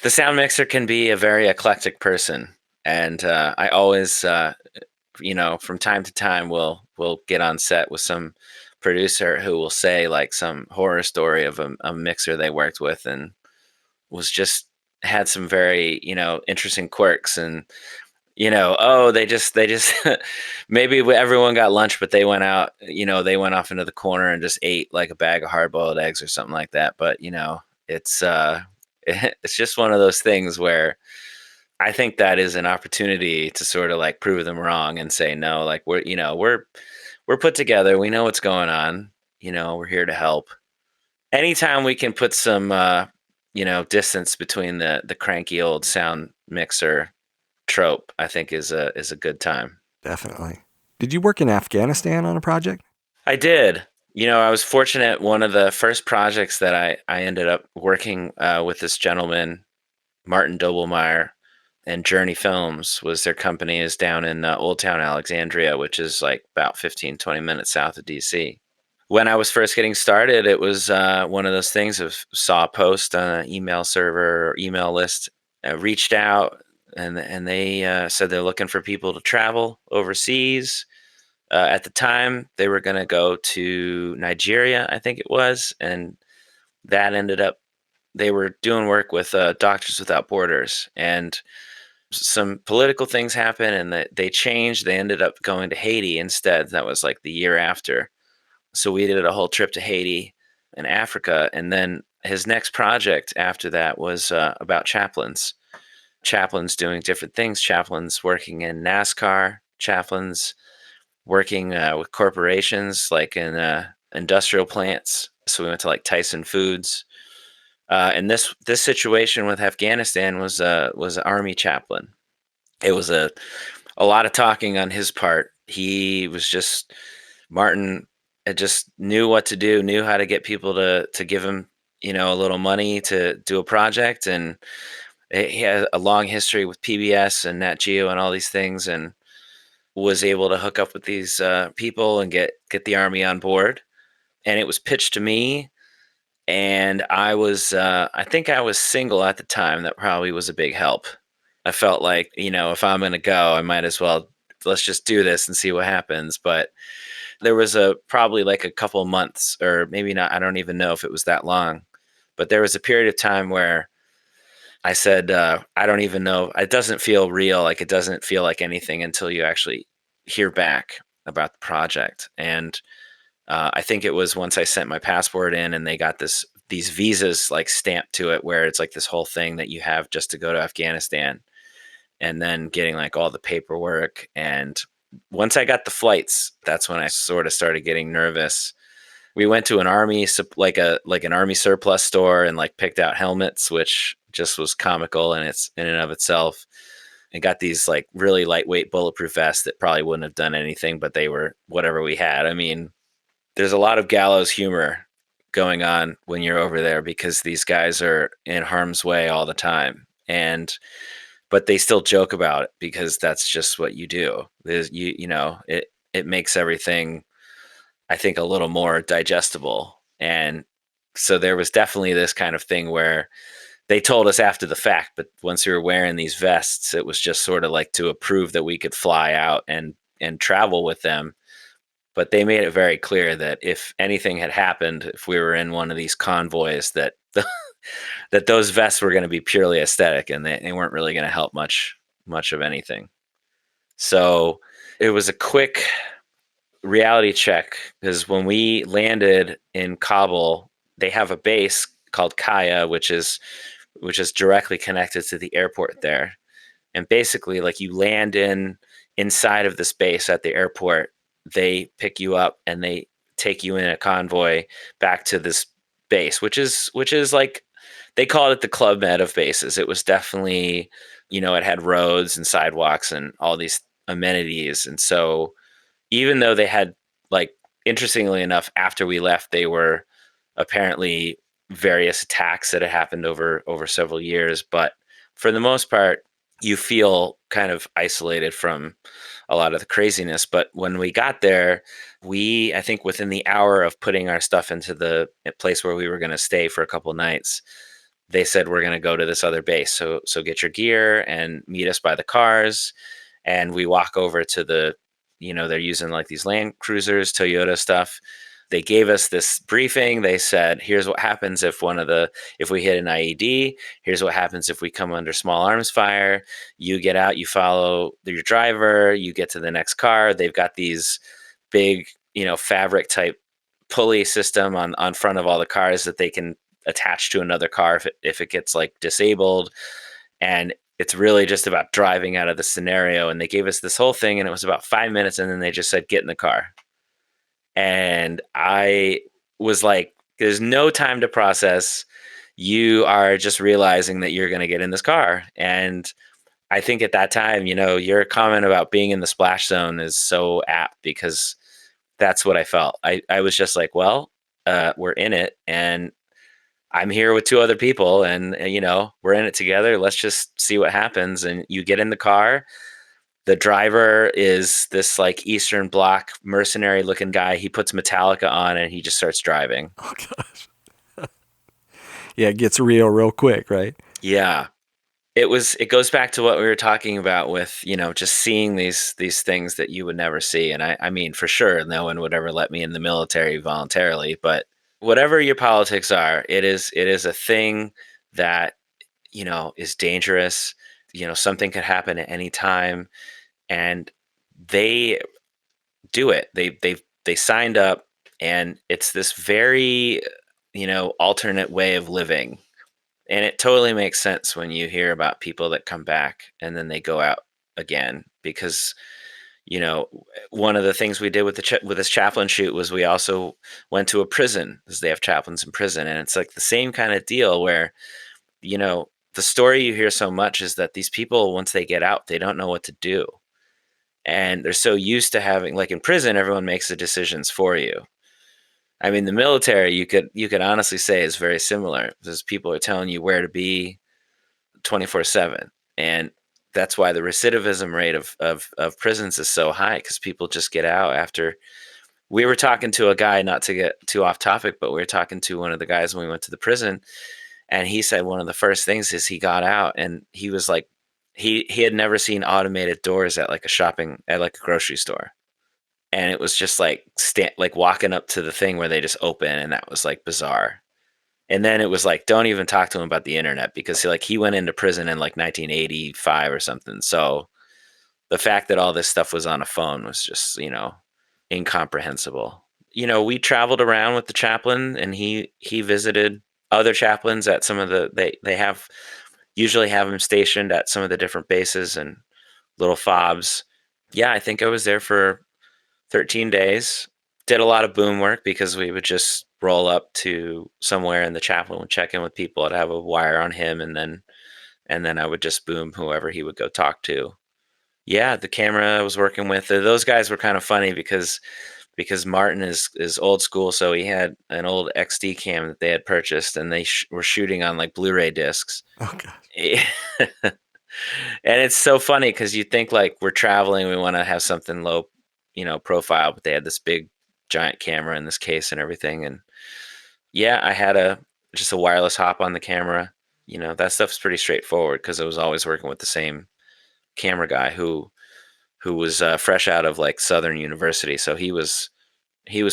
sound mixer can be a very eclectic person. And I always from time to time will get on set with some producer who will say like some horror story of a mixer they worked with, and was just had some very interesting quirks. And oh, they just maybe everyone got lunch, but they went out, they went off into the corner and just ate like a bag of hard-boiled eggs or something like that. But it's it's just one of those things where I think that is an opportunity to sort of like prove them wrong and say, no, like we're put together, we know what's going on, we're here to help. Anytime we can put some distance between the cranky old sound mixer trope, I think is a good time.
Definitely. Did you work in Afghanistan on a project?
I did. I was fortunate. One of the first projects that I ended up working with this gentleman, Martin Dobelmeyer, and Journey Films, was their company, is down in Old Town Alexandria, which is like about 15-20 minutes south of DC. When I was first getting started, it was one of those things of saw a post on an email server or email list, reached out, and they said they're looking for people to travel overseas. At the time, they were going to go to Nigeria, I think it was, and that ended up, they were doing work with Doctors Without Borders, and some political things happened and that they changed. They ended up going to Haiti instead. That was like the year after. So we did a whole trip to Haiti and Africa. And then his next project after that was about chaplains. Chaplains doing different things. Chaplains working in NASCAR. Chaplains working with corporations like in industrial plants. So we went to like Tyson Foods. And this situation with Afghanistan was an army chaplain. It was a lot of talking on his part. He was just Martin just knew what to do, knew how to get people to give him, a little money to do a project, and he had a long history with PBS and Nat Geo and all these things, and was able to hook up with these people and get the army on board. And it was pitched to me, and I think I was single at the time. That probably was a big help. I felt like, if I'm going to go, I might as well, let's just do this and see what happens. But there was probably like a couple months, or maybe not, I don't even know if it was that long, but there was a period of time where I said, I don't even know. It doesn't feel real. Like, it doesn't feel like anything until you actually hear back about the project. And I think it was once I sent my passport in and they got these visas like stamped to it, where it's like this whole thing that you have just to go to Afghanistan, and then getting like all the paperwork. And once I got the flights, that's when I sort of started getting nervous. We went to an army, like an army surplus store, and like picked out helmets, which just was comical in and of itself, and got these like really lightweight bulletproof vests that probably wouldn't have done anything, but they were whatever we had. I mean, there's a lot of gallows humor going on when you're over there, because these guys are in harm's way all the time. But they still joke about it because that's just what you do. It makes everything, I think, a little more digestible. And so there was definitely this kind of thing where they told us after the fact, but once we were wearing these vests, it was just sort of like to prove that we could fly out and travel with them. But they made it very clear that if anything had happened, if we were in one of these convoys, that that those vests were going to be purely aesthetic, and they weren't really going to help much of anything. So it was a quick reality check, because when we landed in Kabul, they have a base called Kaya, which is directly connected to the airport there. And basically, like, you land inside of this base at the airport, they pick you up and they take you in a convoy back to this base, which is like, they called it the Club Med of bases. It was definitely, it had roads and sidewalks and all these amenities. And so even though they had, like, interestingly enough, after we left, they were apparently various attacks that had happened over several years. But for the most part, you feel kind of isolated from a lot of the craziness. But when we got there, I think within the hour of putting our stuff into the place where we were going to stay for a couple nights, they said, we're going to go to this other base. So get your gear and meet us by the cars. And we walk over to they're using like these Land Cruisers, Toyota stuff. They gave us this briefing. They said, here's what happens if we hit an IED. Here's what happens if we come under small arms fire. You get out, you follow your driver, you get to the next car. They've got these big, fabric type pulley system on front of all the cars that they can attach to another car if it gets like disabled. And it's really just about driving out of the scenario. And they gave us this whole thing, and it was about 5 minutes, and then they just said, get in the car. And I was like, there's no time to process. You are just realizing that you're going to get in this car. And I think at that time, your comment about being in the splash zone is so apt, because that's what I felt. I was just like, well, we're in it, and I'm here with two other people, and we're in it together. Let's just see what happens. And you get in the car. The driver is this like Eastern Bloc mercenary looking guy. He puts Metallica on and he just starts driving.
Oh gosh. Yeah, it gets real quick, right?
Yeah. It goes back to what we were talking about with, just seeing these things that you would never see. And I mean, for sure, no one would ever let me in the military voluntarily, but whatever your politics are, it is a thing that, is dangerous. something could happen at any time, and they do it. They signed up, and it's this very alternate way of living, and it totally makes sense when you hear about people that come back and then they go out again, because one of the things we did with with this chaplain shoot was we also went to a prison, because they have chaplains in prison, and it's like the same kind of deal where the story you hear so much is that these people, once they get out, they don't know what to do, and they're so used to having, like in prison, everyone makes the decisions for you. I mean, the military, you could honestly say, is very similar, because people are telling you where to be 24/7, and that's why the recidivism rate of prisons is so high, because people just get out after. We were talking to a guy, not to get too off topic, but we were talking to one of the guys when we went to the prison, and he said one of the first things is he got out, and he was like, he had never seen automated doors at like a grocery store, and it was just like like walking up to the thing where they just open, and that was like bizarre. And then it was like, don't even talk to him about the internet, because he went into prison in like 1985 or something. So the fact that all this stuff was on a phone was just, incomprehensible. We traveled around with the chaplain, and he visited other chaplains at some of they have usually have him stationed at some of the different bases and little fobs. Yeah, I think I was there for 13 days. Did a lot of boom work, because we would just roll up to somewhere and the chaplain would check in with people. I'd have a wire on him, and then I would just boom whoever he would go talk to. Yeah, the camera I was working with, those guys were kind of funny, because Martin is old school, so he had an old XD cam that they had purchased, and they were shooting on like Blu-ray discs.
Oh gosh.
And it's so funny, because you think like we're traveling, we want to have something low, profile, but they had this big giant camera in this case and everything. And yeah, I had just a wireless hop on the camera. That stuff's pretty straightforward, because I was always working with the same camera guy who was fresh out of like Southern University. So he was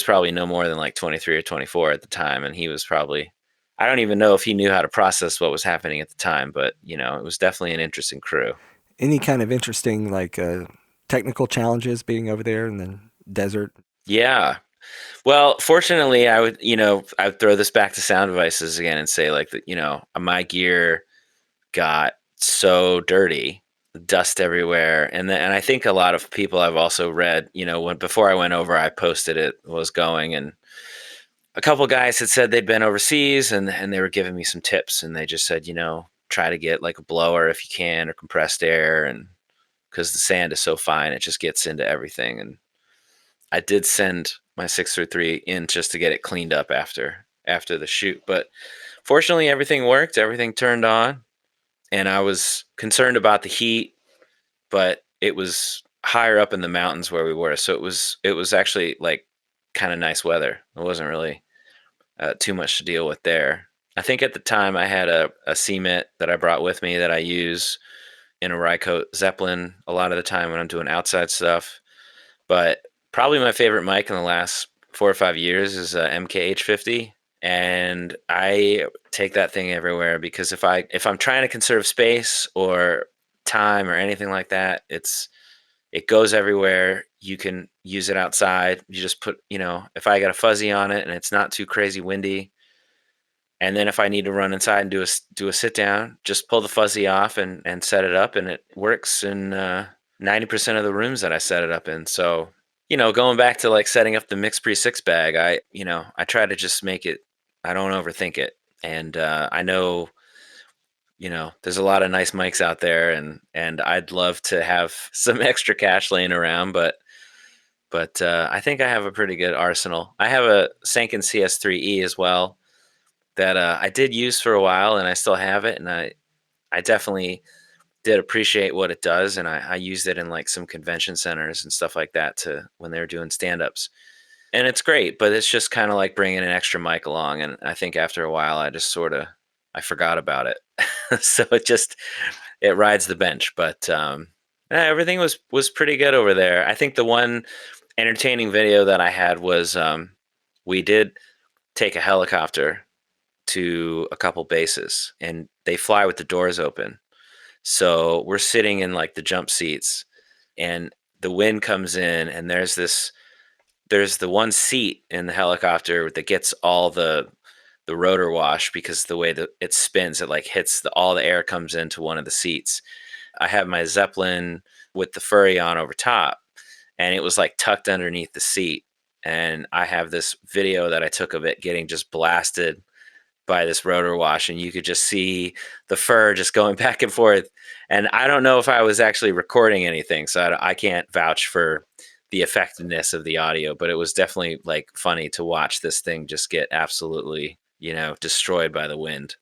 probably no more than like 23 or 24 at the time, and he was probably, I don't even know if he knew how to process what was happening at the time, but it was definitely an interesting crew.
Any kind of interesting like technical challenges being over there in the desert?
Yeah. Well, fortunately, I would throw this back to sound devices again and say like that, my gear got so dirty, dust everywhere, and I think a lot of people I've also read, when before I went over, I posted it was going, and a couple guys had said they'd been overseas, and they were giving me some tips, and they just said, try to get like a blower if you can, or compressed air, and because the sand is so fine, it just gets into everything. And I did send my 633 in just to get it cleaned up after the shoot, but fortunately everything worked, everything turned on, and I was concerned about the heat, but it was higher up in the mountains where we were, so it was actually like kind of nice weather. It wasn't really too much to deal with there. I think at the time I had a CMIT that I brought with me that I use in a Rycote Zeppelin a lot of the time when I'm doing outside stuff. But probably my favorite mic in the last 4 or 5 years is a MKH-50, and I take that thing everywhere, because if I'm trying to conserve space or time or anything like that, it goes everywhere. You can use it outside. You just put, if I got a fuzzy on it and it's not too crazy windy, and then if I need to run inside and do a sit down, just pull the fuzzy off and set it up, and it works in 90% of the rooms that I set it up in. So, going back to like setting up the mix pre 6 bag, I try to just make it, I don't overthink it. And I know, there's a lot of nice mics out there, and I'd love to have some extra cash laying around, but I think I have a pretty good arsenal. I have a Sanken CS-3E as well that I did use for a while, and I still have it, and I definitely did appreciate what it does, and I used it in like some convention centers and stuff like that to when they were doing stand-ups. And it's great, but it's just kind of like bringing an extra mic along, and I think after a while I just sort of I forgot about it. So it rides the bench, but yeah, everything was pretty good over there. I think the one entertaining video that I had was we did take a helicopter to a couple bases, and they fly with the doors open. So we're sitting in like the jump seats, and the wind comes in, and there's the one seat in the helicopter that gets all the rotor wash, because the way that it spins, it like hits all the air comes into one of the seats. I have my Zeppelin with the furry on over top, and it was like tucked underneath the seat. And I have this video that I took of it getting just blasted by this rotor wash, and you could just see the fur just going back and forth. And I don't know if I was actually recording anything, so I can't vouch for the effectiveness of the audio, but it was definitely like funny to watch this thing just get absolutely, destroyed by the wind.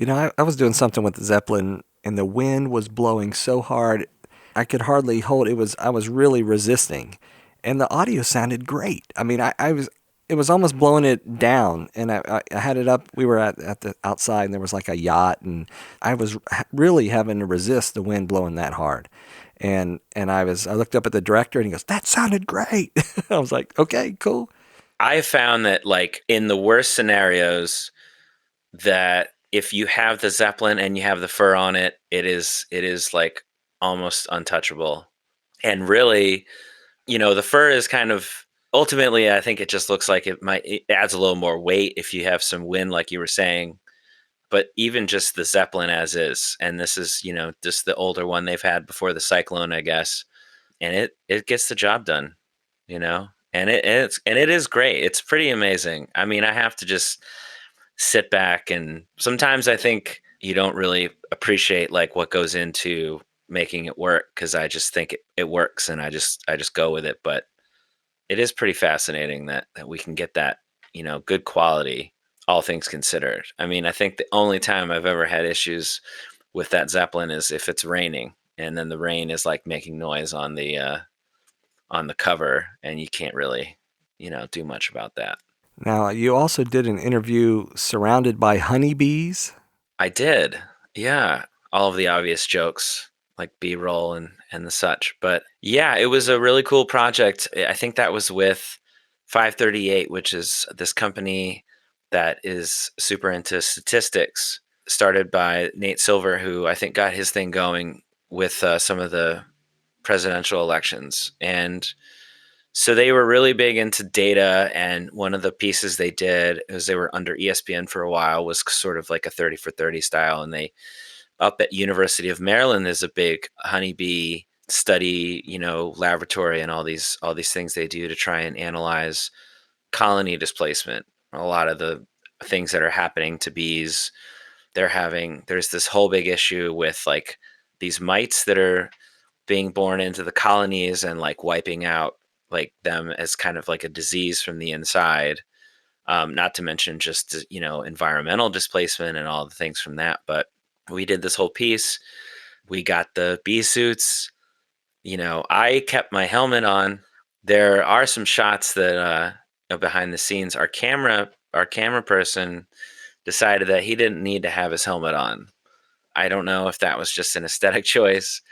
I was doing something with the Zeppelin, and the wind was blowing so hard I could hardly hold. I was really resisting, and the audio sounded great. I mean, I was it was almost blowing it down, and I had it up. We were at the outside, and there was like a yacht, and I was really having to resist the wind blowing that hard. And I looked up at the director, and he goes, "That sounded great." I was like, "Okay, cool."
I found that like in the worst scenarios, that if you have the Zeppelin and you have the fur on it, it is like almost untouchable. And really, the fur is kind of ultimately, I think it just looks like it adds a little more weight if you have some wind, like you were saying. But even just the Zeppelin as is, and this is, just the older one they've had before the cyclone, I guess, and it gets the job done, and it is great. It's pretty amazing. I mean, I have to just sit back, and sometimes I think you don't really appreciate like what goes into making it work, because I just think it works, and I just go with it. But it is pretty fascinating that we can get that, good quality, all things considered. I mean, I think the only time I've ever had issues with that Zeppelin is if it's raining, and then the rain is like making noise on the cover, and you can't really, do much about that.
Now, you also did an interview surrounded by honeybees.
I did. Yeah. All of the obvious jokes like B-roll and the such. But yeah, it was a really cool project. I think that was with 538, which is this company that is super into statistics, started by Nate Silver, who I think got his thing going with some of the presidential elections. And so they were really big into data, and one of the pieces they did, as they were under ESPN for a while, was sort of like a 30 for 30 style. And they, up at University of Maryland, there's a big honeybee study, laboratory, and all these things they do to try and analyze colony displacement. A lot of the things that are happening to bees, there's this whole big issue with like these mites that are being born into the colonies and like wiping out like them as kind of like a disease from the inside. Not to mention just, environmental displacement and all the things from that. But we did this whole piece. We got the bee suits. I kept my helmet on. There are some shots that behind the scenes, our camera person decided that he didn't need to have his helmet on. I don't know if that was just an aesthetic choice,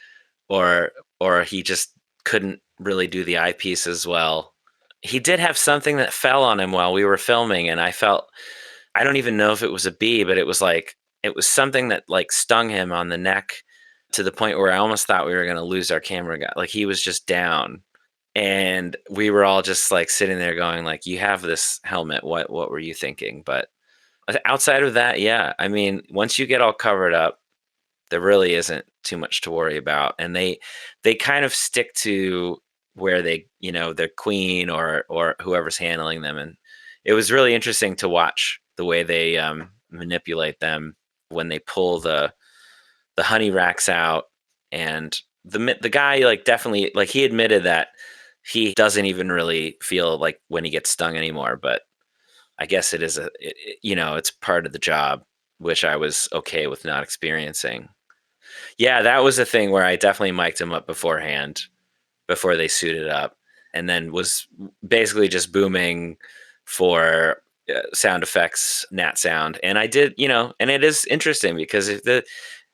or he just couldn't really do the eyepiece as well. He did have something that fell on him while we were filming, and I don't even know if it was a bee, but it was something that like stung him on the neck, to the point where I almost thought we were going to lose our camera guy. Like he was just down, and we were all just like sitting there going like, you have this helmet, what were you thinking? But outside of that, yeah, I mean, once you get all covered up, there really isn't too much to worry about. And they kind of stick to where they, their queen or whoever's handling them. And it was really interesting to watch the way they manipulate them when they pull the honey racks out. And the guy like definitely, like, he admitted that he doesn't even really feel like when he gets stung anymore. But I guess it's part of the job, which I was okay with not experiencing. Yeah, that was a thing where I definitely mic'd him up beforehand, before they suited up, and then was basically just booming for sound effects, nat sound. And I did, and it is interesting because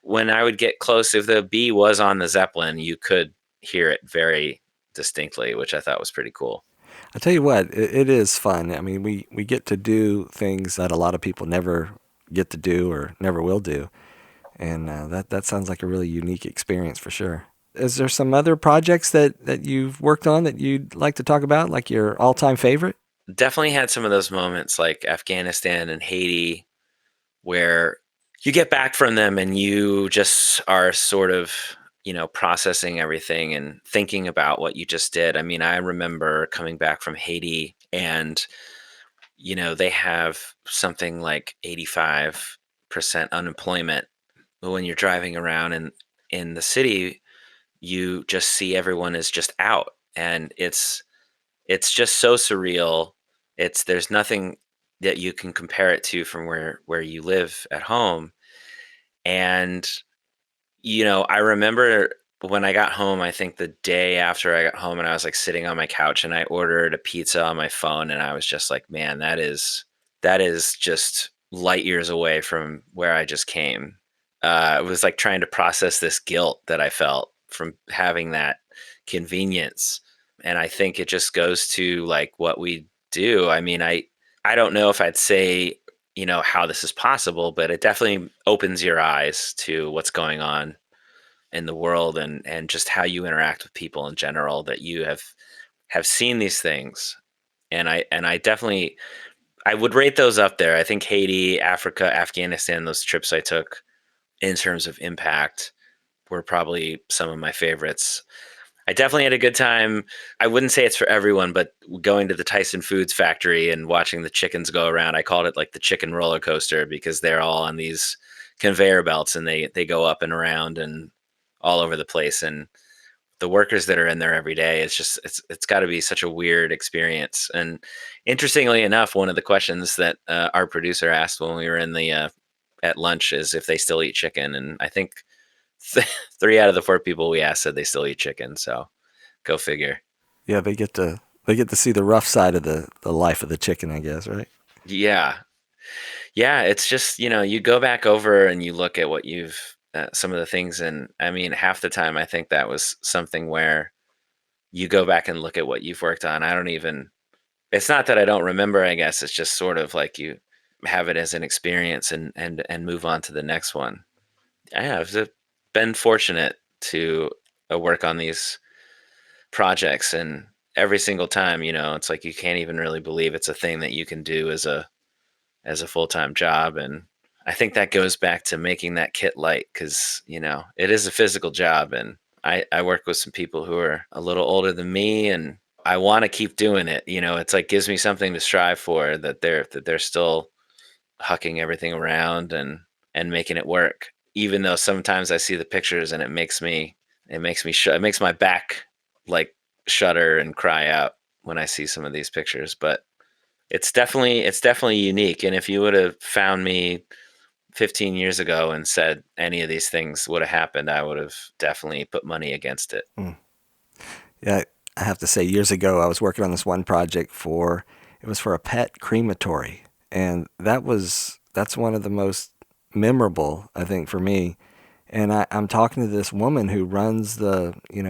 when I would get close, if the bee was on the Zeppelin, you could hear it very distinctly, which I thought was pretty cool.
I tell you what, it is fun. I mean, we get to do things that a lot of people never get to do or never will do. And that sounds like a really unique experience for sure. Is there some other projects that you've worked on that you'd like to talk about, like your all-time favorite?
Definitely had some of those moments like Afghanistan and Haiti where you get back from them and you just are sort of, processing everything and thinking about what you just did. I mean, I remember coming back from Haiti and, they have something like 85% unemployment. But when you're driving around in the city, you just see everyone is just out, and it's just so surreal. There's nothing that you can compare it to from where you live at home. And I remember when I got home, I think the day after I got home, and I was like sitting on my couch and I ordered a pizza on my phone, and I was just like, man, that is just light years away from where I just came. It was like trying to process this guilt that I felt from having that convenience. And I think it just goes to like what we do. I mean, I don't know if I'd say, how this is possible, but it definitely opens your eyes to what's going on in the world, and just how you interact with people in general, that you have seen these things. And I definitely, I would rate those up there. I think Haiti, Africa, Afghanistan, those trips I took in terms of impact were probably some of my favorites. I definitely had a good time. I wouldn't say it's for everyone, but going to the Tyson Foods factory and watching the chickens go around, I called it like the chicken roller coaster, because they're all on these conveyor belts and they go up and around and all over the place. And the workers that are in there every day, it's got to be such a weird experience. And interestingly enough, one of the questions that our producer asked when we were in the at lunch is if they still eat chicken, and I think 3 out of the 4 people we asked said they still eat chicken. So go figure.
Yeah, they get to see the rough side of the life of the chicken, I guess, right?
Yeah, yeah. It's just, you go back over and you look at what you've some of the things, and I mean, half the time I think that was something where you go back and look at what you've worked on. I don't even. It's not that I don't remember. I guess it's just sort of like you have it as an experience, and move on to the next one. I have been fortunate to work on these projects, and every single time, it's like you can't even really believe it's a thing that you can do as a full-time job. And I think that goes back to making that kit light, because it is a physical job, and I work with some people who are a little older than me, and I want to keep doing it. It's like gives me something to strive for, that they're still hucking everything around and making it work, even though sometimes I see the pictures and it makes my back like shudder and cry out when I see some of these pictures. But it's definitely unique. And if you would have found me 15 years ago and said any of these things would have happened, I would have definitely put money against it.
Yeah, I have to say, years ago, I was working on this one project it was for a pet crematory. And that's one of the most memorable, I think, for me. And I'm talking to this woman who runs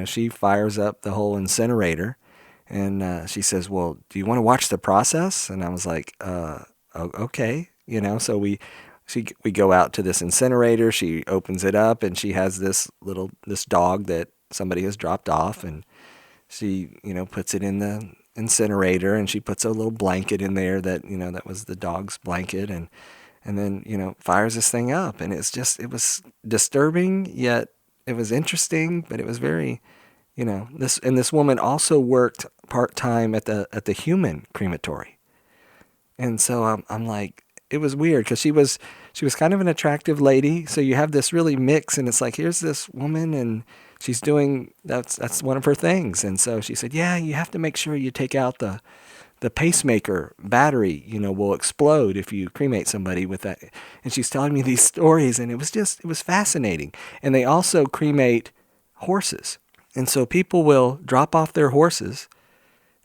she fires up the whole incinerator. And she says, well, do you want to watch the process? And I was like, okay. So we go out to this incinerator. She opens it up, and she has this dog that somebody has dropped off, and she, puts it in the incinerator, and she puts a little blanket in there that was the dog's blanket, and then, fires this thing up. And it was disturbing, yet it was interesting, but it was very, this woman also worked part-time at the human crematory. And so I'm like, it was weird, because she was kind of an attractive lady. So you have this really mix, and it's like, here's this woman, and she's doing, that's one of her things. And so she said, yeah, you have to make sure you take out the pacemaker battery, will explode if you cremate somebody with that. And she's telling me these stories, and it was fascinating. And they also cremate horses. And so people will drop off their horses,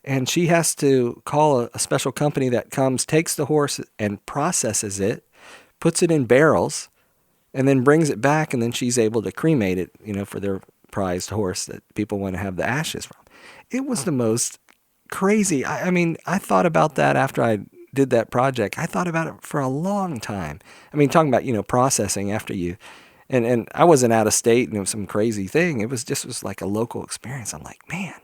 and she has to call a special company that comes, takes the horse and processes it, puts it in barrels, and then brings it back, and then she's able to cremate it, for their prized horse that people want to have the ashes from. It was the most crazy. I mean, I thought about that after I did that project. I thought about it for a long time. I mean, talking about, processing after you And I wasn't out of state and it was some crazy thing. It was just was like a local experience. I'm like, man,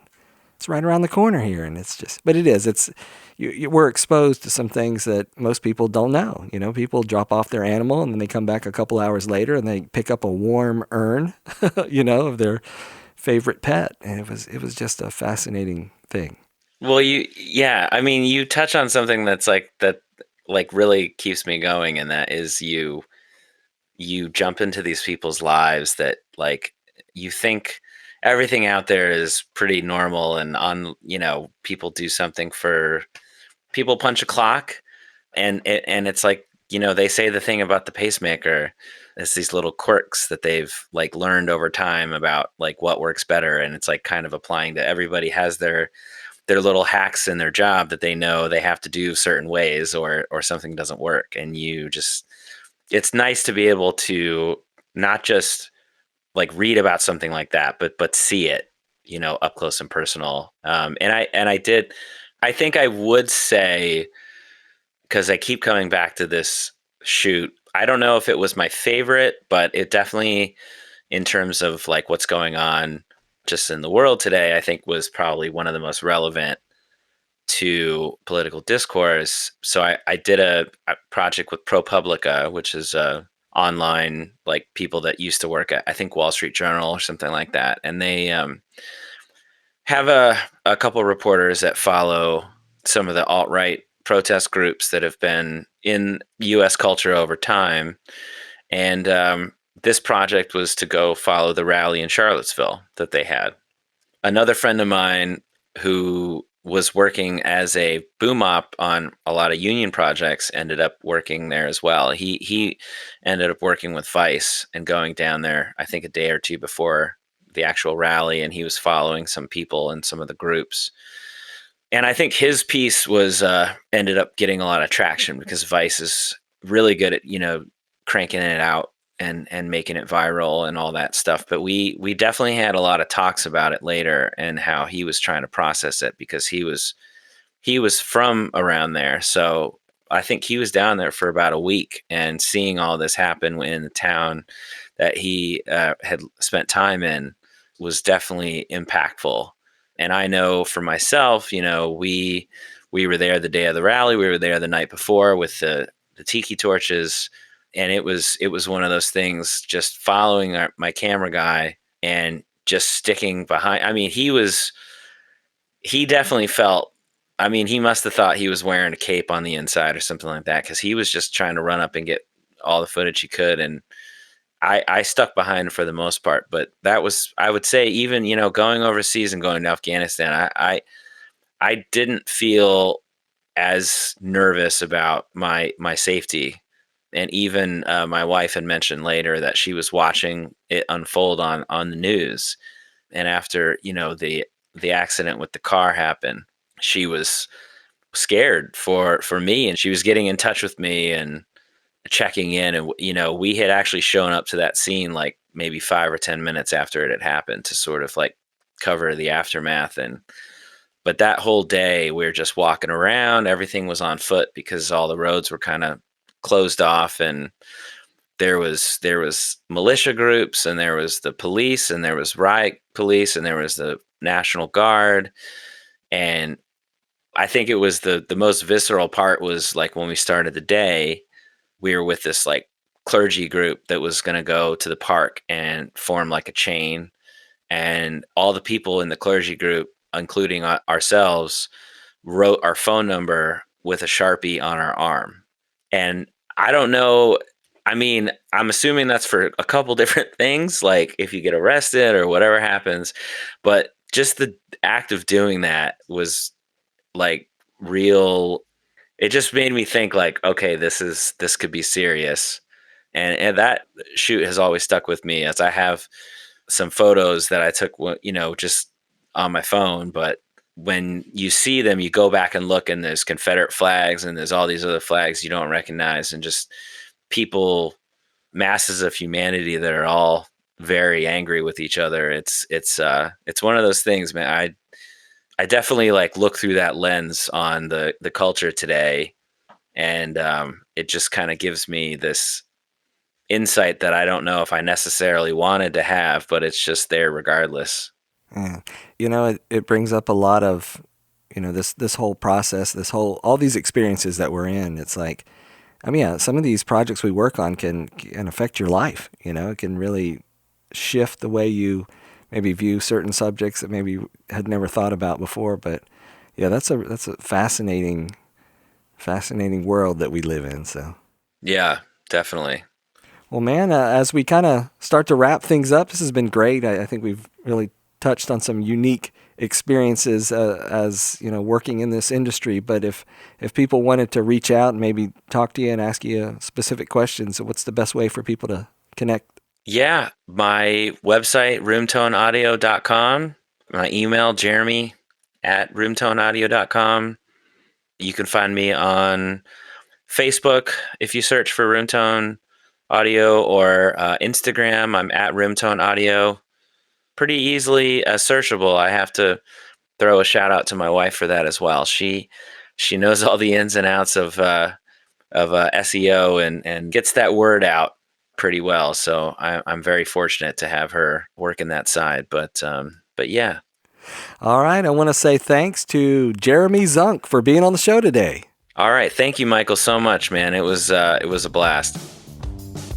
it's right around the corner here, and it's just, but it is. It's we're exposed to some things that most people don't know. You know, people drop off their animal and then they come back a couple hours later and they pick up a warm urn, you know, of their favorite pet, and it was just a fascinating thing.
Well, yeah, I mean, you touch on something that really keeps me going, and that is you jump into these people's lives that like you think everything out there is pretty normal and people do something for people punch a clock and it's like, they say the thing about the pacemaker. It's these little quirks that they've like learned over time about like what works better, and it's like kind of applying to everybody has their little hacks in their job that they know they have to do certain ways or something doesn't work. And it's nice to be able to not just like read about something like that, but see it, up close and personal. I think I would say, because I keep coming back to this shoot, I don't know if it was my favorite, but it definitely, in terms of like what's going on just in the world today, I think was probably one of the most relevant to political discourse. So I did a project with ProPublica, which is online, like people that used to work at, I think, Wall Street Journal or something like that. And they have a couple reporters that follow some of the alt-right protest groups that have been in U.S. culture over time. And this project was to go follow the rally in Charlottesville that they had. Another friend of mine who was working as a boom op on a lot of union projects ended up working there as well. He ended up working with Vice and going down there, I think, a day or two before the actual rally, and he was following some people in some of the groups. And I think his piece was ended up getting a lot of traction because Vice is really good at cranking it out and making it viral and all that stuff. But we definitely had a lot of talks about it later and how he was trying to process it because he was from around there. So I think he was down there for about a week and seeing all this happen in the town that he had spent time in was definitely impactful. And I know for myself, we were there the day of the rally. We were there the night before with the tiki torches. And it was one of those things, just following my camera guy and just sticking behind. I mean, he definitely felt, I mean, he must have thought he was wearing a cape on the inside or something like that, because he was just trying to run up and get all the footage he could. And I stuck behind for the most part. But that was, I would say, even, going overseas and going to Afghanistan, I didn't feel as nervous about my safety. And even my wife had mentioned later that she was watching it unfold on the news. And after, the accident with the car happened, she was scared for me, and she was getting in touch with me and checking in. And, we had actually shown up to that scene like maybe 5 or 10 minutes after it had happened to sort of like cover the aftermath. But that whole day we were just walking around. Everything was on foot because all the roads were kind of closed off, and there was militia groups, and there was the police, and there was riot police, and there was the National Guard. And I think it was the most visceral part was like when we started the day, we were with this like clergy group that was going to go to the park and form like a chain, and all the people in the clergy group, including ourselves, wrote our phone number with a Sharpie on our arm. And I don't know. I mean, I'm assuming that's for a couple different things, like if you get arrested or whatever happens. But just the act of doing that was like real. It just made me think like, okay, this could be serious. And that shoot has always stuck with me, as I have some photos that I took, just on my phone. But when you see them, you go back and look, and there's Confederate flags and there's all these other flags you don't recognize, and just people, masses of humanity that are all very angry with each other. It's one of those things, man. I definitely like look through that lens on the culture today, and it just kind of gives me this insight that I don't know if I necessarily wanted to have, but it's just there regardless.
Yeah. It brings up a lot of, this whole process, all these experiences that we're in. It's like, some of these projects we work on can affect your life. It can really shift the way you maybe view certain subjects that maybe you had never thought about before. But yeah, that's a fascinating world that we live in. So
Yeah, definitely.
well, man, as we kind of start to wrap things up, this has been great. I think we've really touched on some unique experiences as working in this industry. But if people wanted to reach out and maybe talk to you and ask you specific questions, what's the best way for people to connect?
Yeah, my website, roomtoneaudio.com, my email, jeremy@roomtoneaudio.com. You can find me on Facebook if you search for Roomtone Audio, or Instagram, I'm at Roomtone Audio. Pretty easily searchable. I have to throw a shout out to my wife for that as well. She knows all the ins and outs of SEO and gets that word out pretty well. So I'm very fortunate to have her work in that side. But yeah.
All right. I want to say thanks to Jeremy Zunk for being on the show today.
All right. Thank you, Michael, so much, man. It was a blast.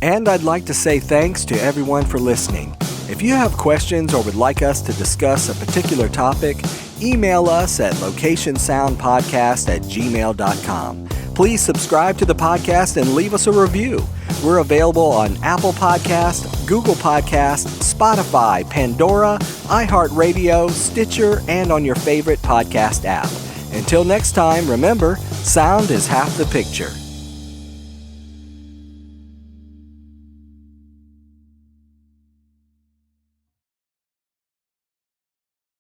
And I'd like to say thanks to everyone for listening. If you have questions or would like us to discuss a particular topic, email us at locationsoundpodcast@gmail.com. Please subscribe to the podcast and leave us a review. We're available on Apple Podcast, Google Podcast, Spotify, Pandora, iHeartRadio, Stitcher, and on your favorite podcast app. Until next time, remember, sound is half the picture.